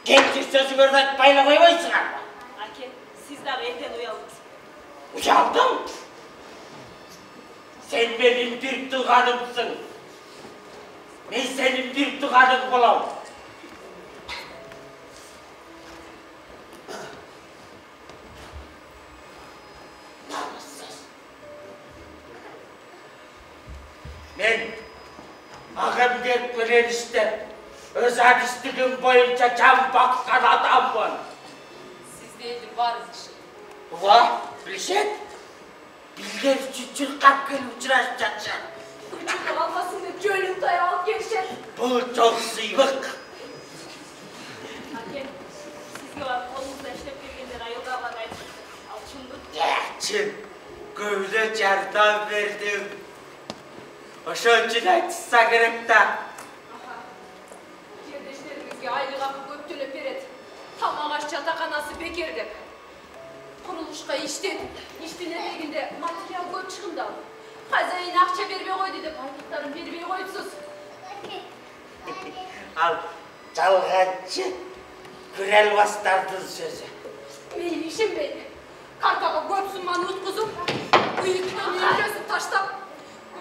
Gençsiz sözü gördü payla koymaysın ama. Ake, sizler evden uyaldınız. Uyandım. Sen benim bir tuğanımsın. Ben senin bir tuğanın olam. Namussuz. Ben ağabeyim gören işte öz adistliğim boyunca can baksan adamım. Siz değildir varız işi. Ula, Reşet, bilger çüçül kapkın uçuraşacaksın. Uçuk almasın da gönlüm dayağı geçer. Bu çok sıyrık. Ake, siz var kolunuzda işlep gelgenler ayıldalar aytın. Alçındı. Geçin, gövde cerdan verdim. Oşun için aytışsa gerek de. Aha. Kardeşlerimizge ayrı kapı göptün öperet. Tam ağaç çatakanası bekirdim. Kuruluşka iştin ne deginde materyal koyup çıkımda. Hazayın akça vermeye koy dedi, paylıkların vermeye koyupsuz. Al, çalgancı. Kürel bastardın sözü. Benim işim belli. Kartaga göpsün bana utkuzup, bu yükten yürüyorsun taştap.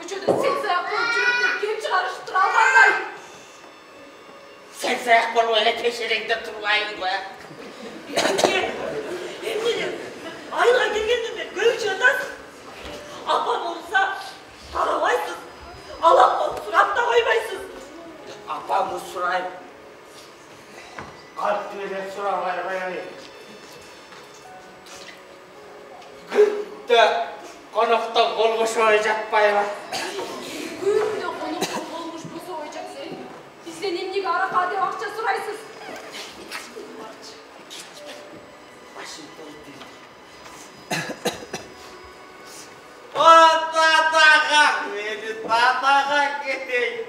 Köşede seks ayak olup çürükleri kim çıkarıştır almanlar. Seks ayak bol öyle peşerekte durmayın be. Eminim. Ayına gelgeninde görüşüyordan. Apam olsa karavaysız. Allah suratına koymaysız. Apamı surayım. Kalp düğüne suramayı. Gıtta konukta olmuş olacak bayram. Köyümde konukta olmuş bu soğuyacak seni. Bizden imlik ara kade akça suraysız. Başım döndü. Tatağa, beni tatağa gidin.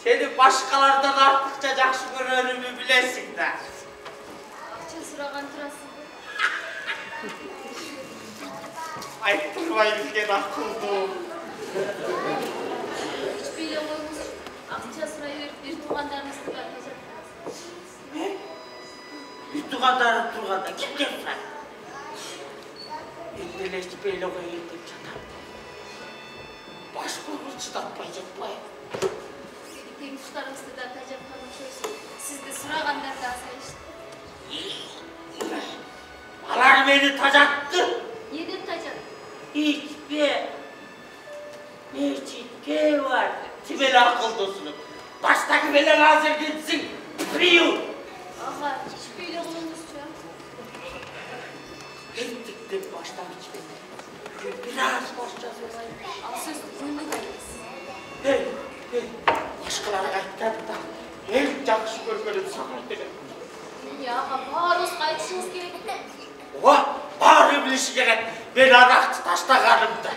Seni başkalardan artıkça jakşı görürümü bilesin de. Akça suragan turasın. Ayıptırmayın gene akıldım. Hiçbir yolumuz akça surayı verip bir tuğanlarınızı bakacak. Ne? Bir tuğandarın tuğanda kim gelsin? İndeleşti böyle koyayım çatam. Başbuğunu çıdatmayacak bayım. Birlikte tutarımızı da atacak falan söylesün. Siz de suraganlar da asla işte. Alar beni tacattı. Yedin tacak. Hiçbir var. Tibeli akıldısınız. Baştaki belen hazır gitsin. Priyu. Ağa hiçbir yolumuz yok. Gittiktim baştan hiçbir. Biraz başlayacağız olayım. Al söz kuyunu kayız. Hey. Başkaları kayıtlar da. Hem jakşı görmedim sakın dedim. Ya bağırız kayıtışınız gerek. Oha, bağırı bilişi gerek. Beni araktı taşta karımda.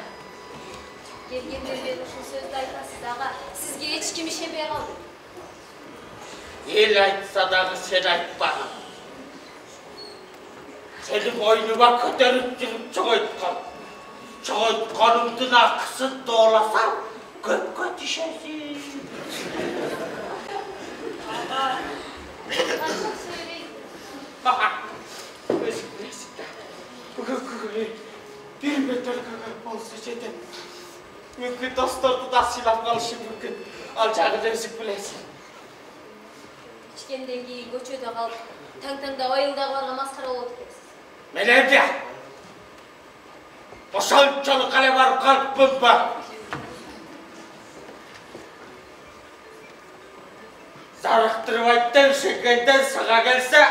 Gelgenleri verir şu sözde aytasız ağa. Sizge hiç kim işe bey kaldı. El aytsa da sen ayt bana. Seni boynuma köterip жүрüp çoğaytkanımdın akısın doğlasam köpke düşersin. Ağa. Kaçak söyleyin. Bak, özük bilesin de. Bir metre kakar olsa yeter. Mümkün dostlardı da silah kalışı mümkün. Alacağını özük bilesin. İçkenden keyin көчөдө калып, таң-таңда айылдагыларга маскара болуп кетесиз. Men evde. Boşançalı kale var kalbim var. Zarıktırıp ayttan şekenden sağa gelse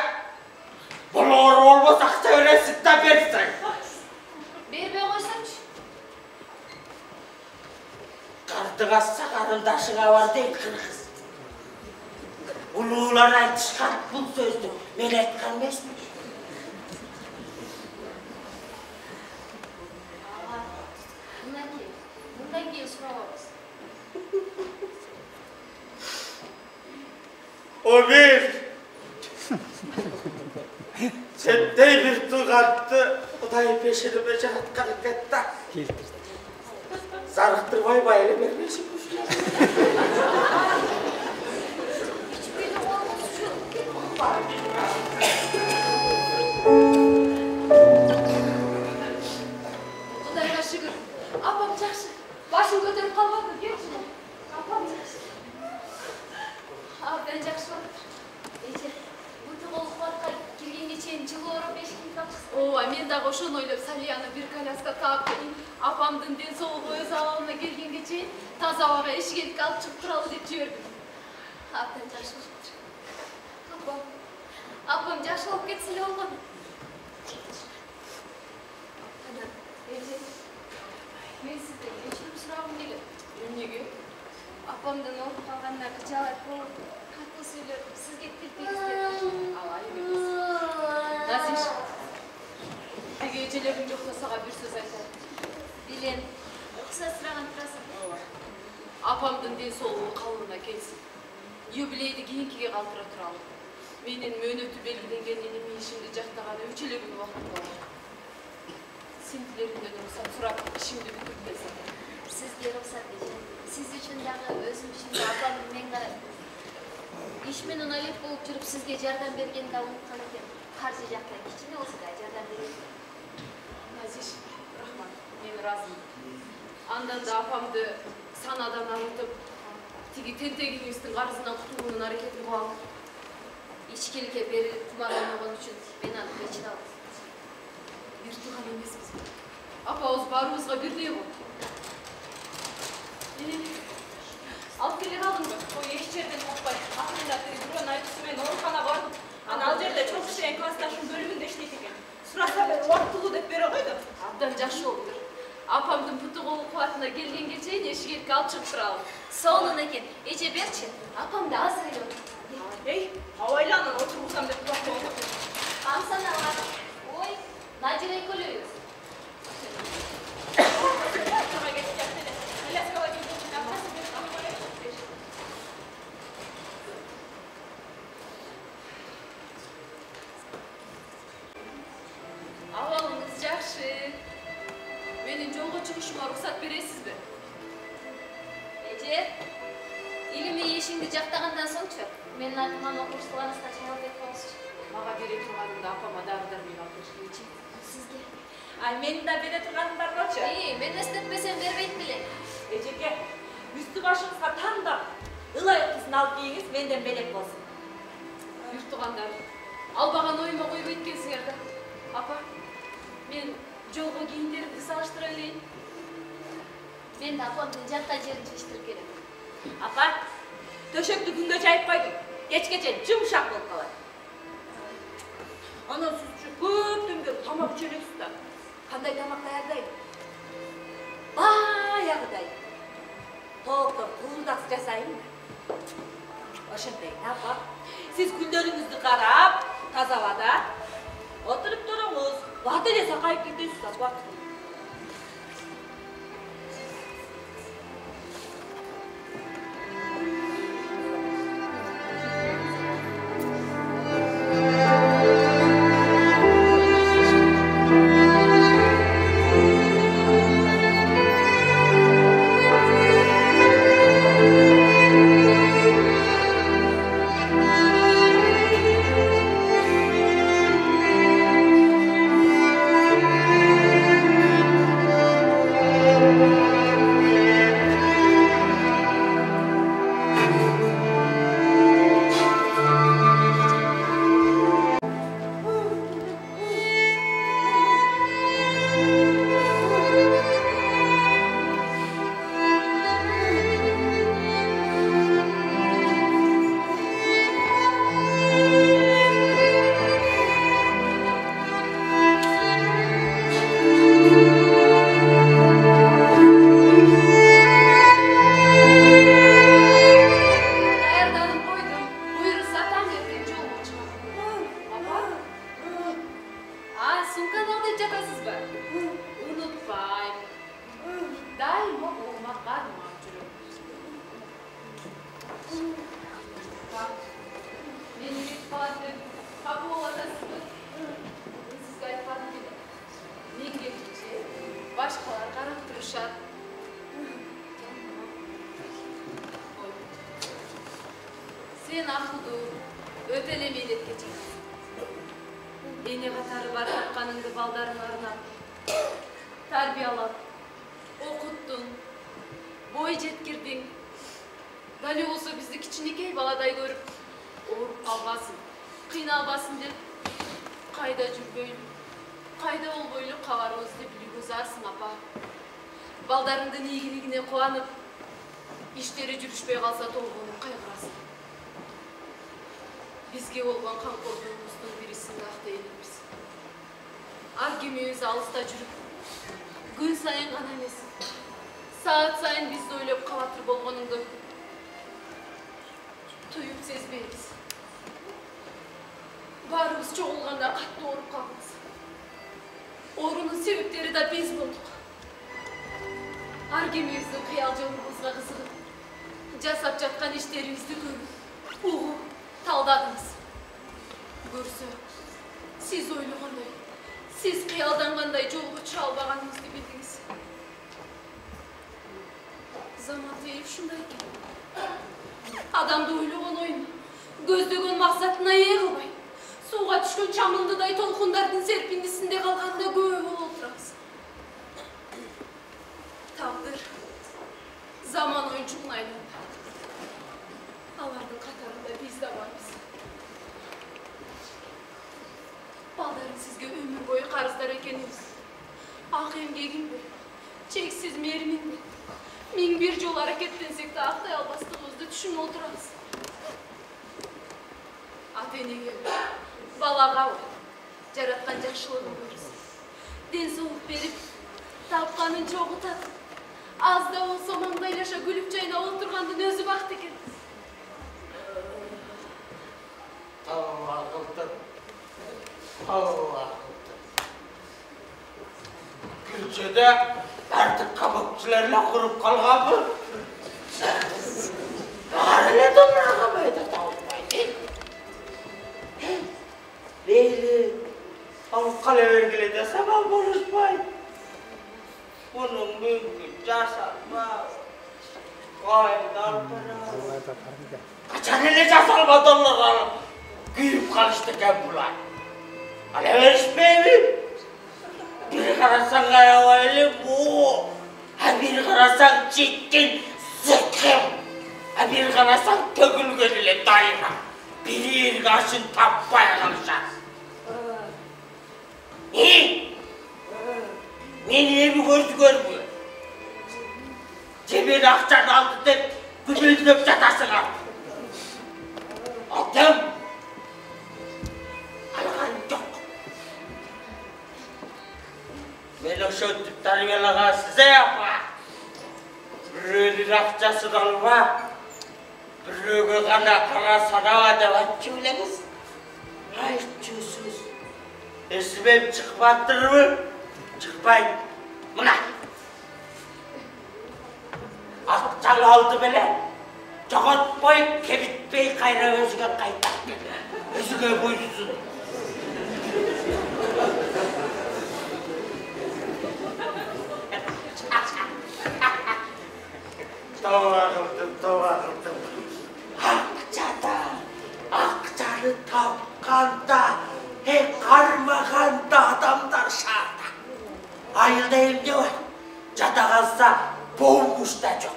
bulur olmaz akça veresin de versen. Бербей койсоңчу. Kardığa sakarındaşına var değil kırgız. Ulular aytışkan bu sözdü. Men aytkan emesmi? Ağa, мындан кийин сурабыз. O bir. Sendey bir tuğattı. Odayı peşirime cahatkan etta. Zarıktırmay bayılı vermesin bu suya. Hiçbir olmaz şu. Kudayga şükür. Apam жақсы. Başım көтеріп қалмады, келші. Апам жақсы. Абдан жақсы болыпты. Эже, буту колукбатка келгенге чейин жылоороп эшикти тапчысың. Ооба, мен дагы ошону ойлоп Салияны бир коляска таап келейин. Апамдын ден соолугу өз абалына келгенге чейин таза абага эшикке алып чыгып туралы деп жибердим. Абдан жақсы болыпты. Апам жақсы болуп кетсе эле болгону. Анан, эже, мен сизден кечирим сурагым келет. Эмнеге? Апамдын ооруп калганына жалайт болуп, катуу сүйлөп, сизге тил тийгиздеп. Алай эмес. Назиш, тиги эжелериң жокто сага бир сөз айтайын. Билем, укса сураган турасың. Апамдын ден соолугу калыбына келсин. Юбилейди кийинкиге калтыра туралы. Менин мөөнөтү белгиленген илимий ишимди жактаганы 3 эле күн убакыт бар. Сен тилериңден уруксат сурап, ишимди бүтүрүп келсем. Сизге рухсат эже. Siz üçün dağı özüm üçün de ablamın men qarayım. Iş menен алек болуп жүрүп сизге жардам бергенди унуткан экен. Каржы жактан кичине болсо да жардам берет. Назиш, рахмат, мен разымын. Андан да апамды санадан арылтып, тиги тентегиңиздин карызынан кутулуунун аракетин кылам. Ичкиликке берилип кумар ойногон үчүн мен аны кечире алдым. Бир тууган эмеспиз. Апабыз баарыбызга бирдей болот. Алып келе калдыңбы? Ой, эч жерден таппай. Акырында бирөөнүн айтуусу менен ооруканага бардым. Ана ал жерде чоң кишинин классташынын бөлүмүндө иштейт экен. Сураса бир убактылуу деп бере койду. Абдан жакшы болуптур. Апамдын путу колу кубатына келгенге чейин эшикке алып чыгып турабы. Сонун экен. Эже берчи. Апамды азыр эле. Эй, абайла анан отургузам деп кубак болду. Амсаналар. Ой, Надира экөөлөбүз. Чага кетип жатты эле. Коляскага келген апасы бир амбале. Абалыңыз жакшы. Менин жолго чыгышыма уруксат бересизби? Эже, илимий ишиңди жактагандан соңчу менин атыман окуучуларыңызга чайлап берип коюңузчу. Мага бере турганымда апама дары-дармек алып беришкенчи. Сизге. Ай, менин да бере турганым бар болчу. Мен эстетпесем бербейт белем. Эжеке, үстү башыңызга тандап, ылайык кызын алып кийиңиз, менден белек болсун. Бир туугандар, албаган оюма койбойт экенсиңер да. Апа, мен жолго кийимдеримди салыштыра элейин. Мен да апамдын жакка жерин чечтирип келем. Апа, төшөктү күнгө жайып койдум. Кечкече жумшак болуп калат. Анан сиз көптөн бери тамак жөнөсүз да. Кандай тамак даярдайм? Баягыдай. Топтор куурдак жасайм. Ошондой, апа. Сиз күндөрүңүздү карап, таза абада отуруп туруңуз. Бат эле сакайып кетесиз, апа. Başkalar qarab turishar. Sen ақылдуу, өтө эле мээлетке чыксың. Эне катары бар тапканыңды балдарыңа арнап, тарбиялап, окуттуң, бой жеткирдиң. Дали болсо бизди кичинекей баладай көрүп, ооруп калбасын, кыйналбасын деп, кайда жүрбөйлү, кайда болбойлу кабарыбыз деп үлгүзарсың, апа. Балдарыңдын ийгилигине кубанып, иштери жүрүшпөй калса толгонуп кайгырасың. Бизге болгон камкордугубуздун бирисин актай элемиз. Ар кимибиз алыста жүрүп, күн сайын гана эмес, саат сайын бизди ойлоп кабатыр болгонуңду туюп сезбейбиз. Баарыбыз чогулганда катуу ооруп калдык. Оорунун себептери да биз болдук. Ар кимибиздин кыял жолубузга кызыгып, жасап жаткан иштерибизди көрүп, угуп, талдадыңыз. Көрсө, сиз ойлогондой, сиз кыялдангандай жолго чыга албаганыңызды билдиңиз. Заматыев ушундай экен. Адамды ойлогон оюн Көздөгөн максатына ээ кылбай, сууга түшкөн чамылдыдай толкундардын серпиндисинде калганда күбө болуп отурабыз. Тагдыр, заман оюнчугун айланды. Алардын катарында биз да барбыз. Балдарын сизге өмүр бою карыздар экенибиз. Ак эмгегимди, чексиз мээримимди, миң бир жолу аракеттенсек да актай албастыгыбызды түшүнүп отурабыз. Ата-энеге, балага жараткан жакшылыгын көрсүн. Ден соолук берип, тапканын чогутат. Аз да болсо маңдайлаша күлүп жайнап отургандын өзү бакыт экен. Allah kıldım. Allah kıldım. Gülçede artık kabukçularla kurup kalgan mı? Ağrıya donlargamaydı tavukmaydı. Leyli, alıp kale vergili desem al konuşmayın. Bunun mümkün casalma. Kaydan para. Kaçan ele casalmadılar alıp. Güyüp kalıştı bular. Hala verişmeyeyim. Biri karasan ayağıyla bu. Ha biri karasan çitkin, sıkım. Ha biri karasan tökülgön ile dayıra. Biri irgaşın tapmaya kalışar. Ne? Niye bir gördü görmüyor? Cebine akçan aldı deyip gübüldüp çatasın artık. Aldım. Algan yok. Ben o şu tarbiyalağa size yapma. Birinin akçasını alma. Birinin kana kara sana devat çöyleniz. Hayır çözsüz. Esmem çıkmaktır mı? Çıkmayın. Buna. Akçalı aldı bile. Çoğut boyup kebitmeyi kayra özüge kaytar. Özüge boyusun. Doğarıldım. Akçalı tapkanda, karmaganda adamlar şarda. Ayılda evde var. Cata kalsa boğmuş da çok.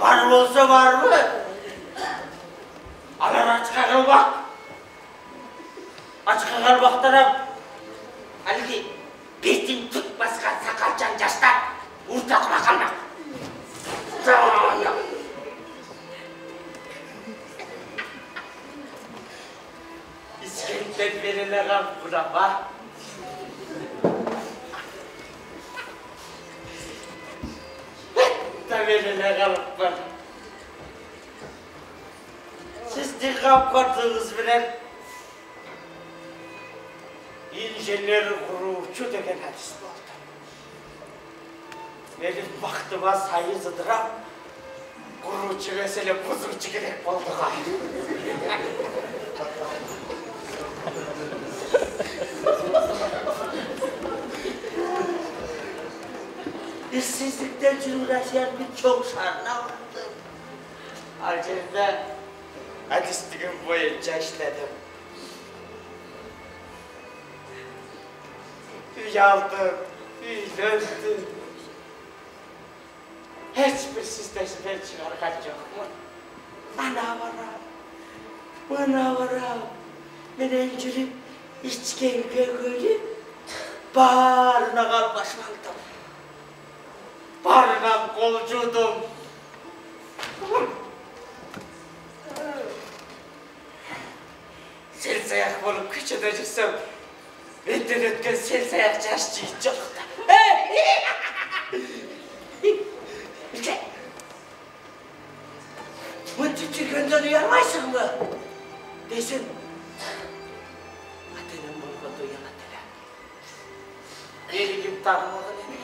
Var olsa var mı? Alar açığa kalmak. Açığa kalmaktan halbuki betin tutmaskan sakalcan yaşlar urtakma kalmak. İskender verilen buna var. Da verilen kalıp var. Siz dikkat kırdığınız bilen injener kuruvçu degen hadis oldu. Benim vaktıma sayı zıdıram, kuruvçu mesele buzurçu gerek oldu gayet. İşsizlikten uğraşan birçok şarına vardı. Ayrıca hadisliğim boyunca işledim. Üy aldım, üy döndüm. Hiçbir sizden çıkarkan yok mu? Ana varam. Ben öncülüp içken kökülüp bağrına kalmaşmaldım. Bağrına kolcudum. Selsayak bolup küçüde çıksam benden ötken selsayak yaşçıyı çocukta. İşte bu tütükünden uyarmaysın mı? Desin. Atenem bulgada uyanatela. Eligim tanımadın ene.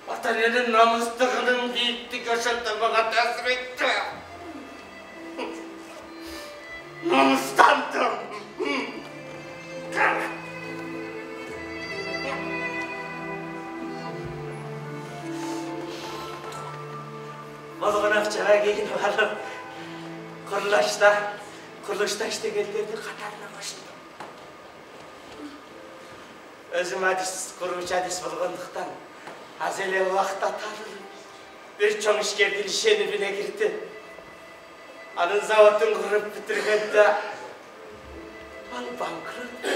Atenenin namuslığının gitti köşetlemeye tesir etti. Namustandım. Bolğan akçaga gelin alıp kuruluşta işlegenlerni katarına koştum. Özüm kuruluşa adis bolğandıktan az ele vaqt atarım. Bir çoğun işkerdir işenibine girdi. Anın zavodun kurup bitirgende al bankrot oldu.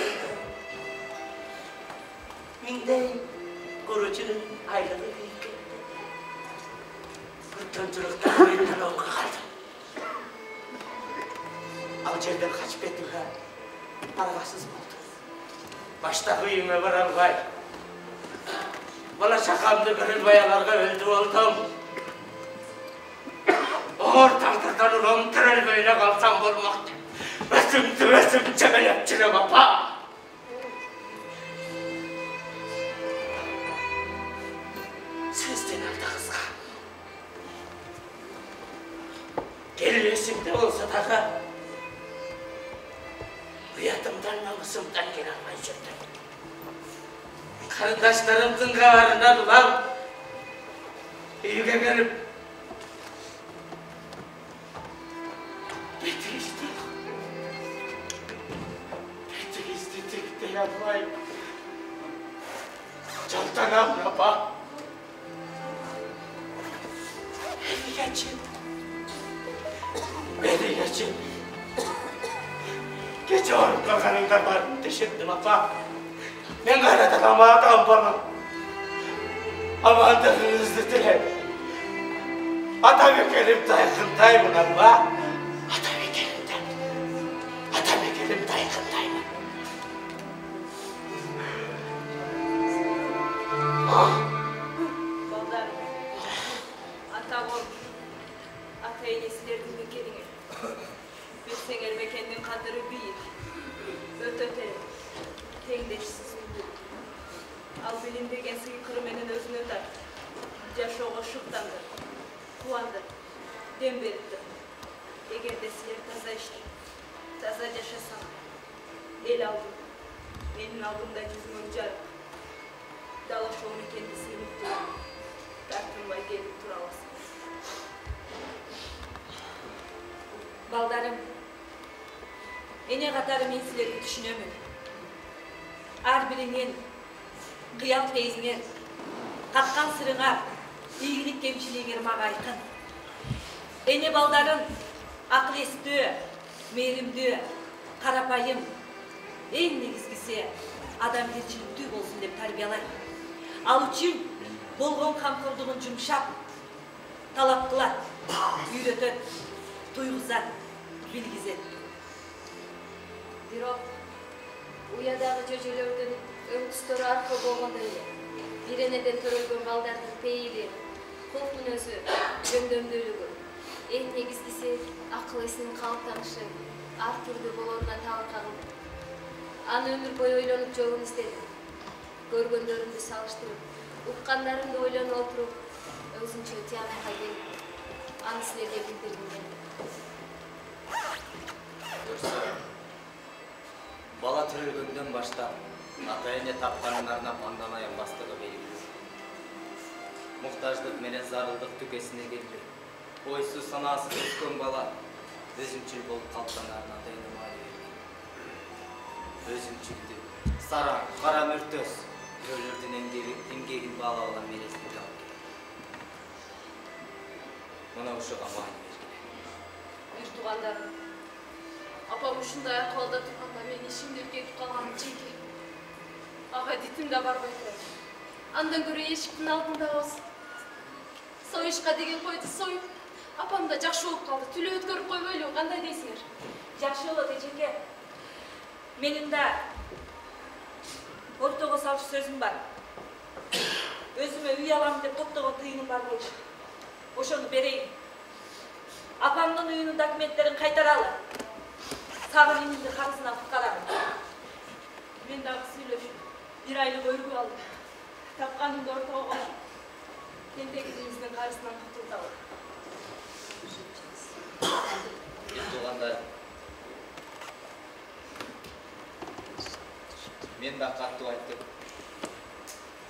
Mingdey kurucunun aylığı büyük etti. Kurtunculuktan oyundan oğuğa kaldım. Al yerden kaçıp ettim ha. Argasız oldu. Başta kıyıma varalgay. Bana şakamdı görülmeyenlerge öldü oldum. Ortadan ulan tırıl böyle kalsam olmaktı. Özüm çemelep çırım apa. Sizden aldı kızga. Gerilesimde olsa da Rüyatımdan namusumdan geri almayı çöktüm. Kardeşlerimizin kavarından ulan evge gelip Getiriştik de yapmayın. Çaltanam yapa. Beni geçin. Gece olup bakanında varım düşündüm apa. Ben karadan ama adam bana. Aman da hızlı dilerim. Atabikelim daykındayım ama. Atabikelim daykındayım. Baldarım, ata ol, ata eynesilerдің мекеніңе. Білсең әл мекеннің қадірі биік, өтөтері, теңдешсіз үнді. Ал білінбеген сыйқыры менен өзін өтар, жашоға шықтанды, қуанды, дем беріпті. Егер де сілер таза ішті, таза жашасаң, ел алдым, менің алдымда жүзім жарық. Dala şoğunu kendisi unuttu. Tartınmay gelip duralısın. Baldarım, ene katarı men silerini düşünömün. Ar birinin, kıyal feyziner, katkan sırınar, iyilik kemçiliğin mağa aykın. Ene baldarım, akıl esti, merimdi, karapayım, en negizgisi adamgerçilikti olsun dep tarbiyalayın. Al üçün bolğon kamkırduğun jumşap, talap kılat, үйrөтөт, туйгузат, билгизет. Бирок уядагы жөжөлөрдүн өң түстөрү аркы болгондой эле. Биренеден төрөлгөн балдардын пейили, кулк мүнөзү, жөндөмдүүлүгү, эң негизгиси акыл эсинин калыптанышы ар түрдүү болоруна табыр кагылды. Аны өмүр бою ойлонуп жолун издедим. Көргөндөрүмдү салыштырып, уккандарымды ойлонуп отуруп, өзүнчө тыянакка келип, аны силерге билдиргим келди. Бала төрөлгөндөн баштап, ата-эне тапканын арнап андан аянбастыгы белгилүү. Муктаждык менен зарылдык түгесине келди. Ойсуз санаасыз өскөн бала өзүмчүл болуп калгандарына ата-эне маани берген. Өзүмчүлдүк, сараң, кара мөртөс бирөөлөрдүн эмгегин баалап алган мерезди алып келет. Мына ушуга маани бергиле. Бир туугандарым, апам ушундай акыбалда турганда мен ишимдеп кетип калганым чеки. Ага дитим да барбай турат. Андан көрө эшиктин алдында болсун. Союшка деген койду союп, апам да жакшы болуп калды. Түлө өткөрүп койбойлу, кандай дейсиңер? Жакшы болот эжеке. Менин да ортого салчу сөзүм бар. Өзүмө үй алам деп топтогон тыйыным бар болчу. Ошону берейин. Апамдын үйүнүн документтерин кайтаралы. Сагын инимди карызынан куткарам. Мен дагы сүйлөшүп, бир айлык өргүп алдым. Тапканымды ортого кошуп, тентегибиздин карызынан кутулдабы. Туугандар, мен да каттуу айттым.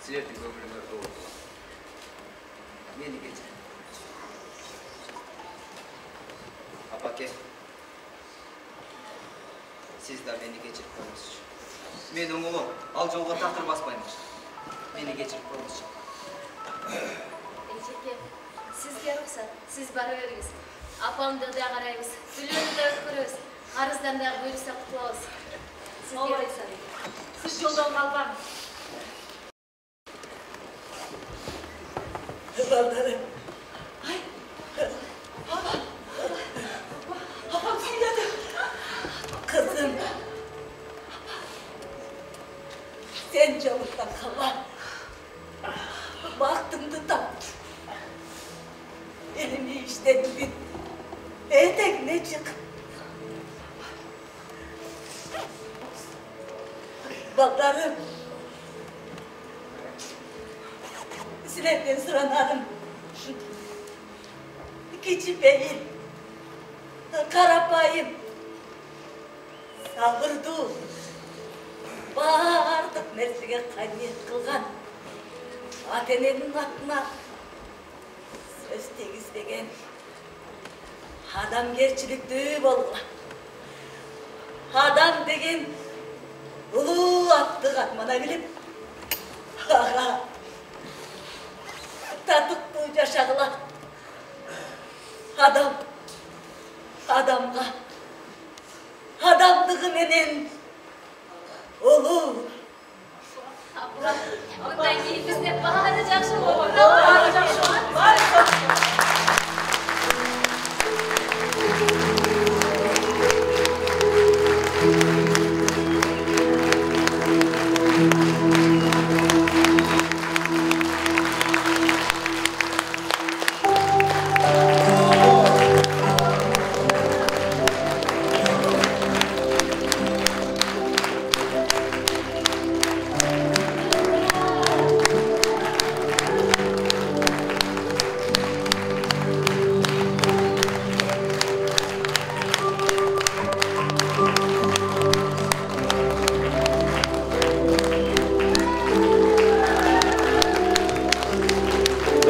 Силердин көңүлүңөр болду. Мени кечир. aке. Siz de beni geçirip koymuş. Menin oğlum, al jolga takır basmaymış. Beni geçirip koymuş. Ejeke, sizge ruhsat, siz bara veriniz. Apamda da qaraymiz, Gülönü de көрөбүз. Арыздан да буйрса кутулабыз. Olay siz yoldan kalmam. Kızlarım. Ay. Babam söyledi. Kızım. Sen çabuktan kalma. Baktım da tam. Elimi işledim. Etek ne çık. Bakarım. Silepten sıranarım. Keçi beyin. Karapayım. Sabırdı. Bardık nersiga kaniyet kılgan. Atenenin aklına söz tegizbegen. Adamgerçilikli bolma. Adam degen ulu attık atmana bilip. Tatıklı yaşağılar. Adam. Adamga. Adamdığı menen ulu. Abla, bundan keyin biz de bahane жақсы болот.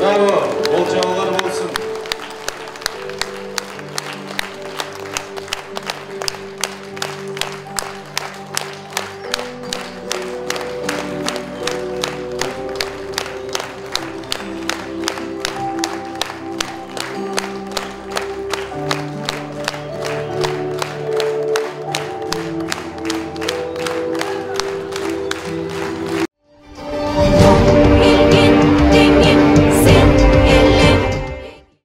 Bravo, Bolcan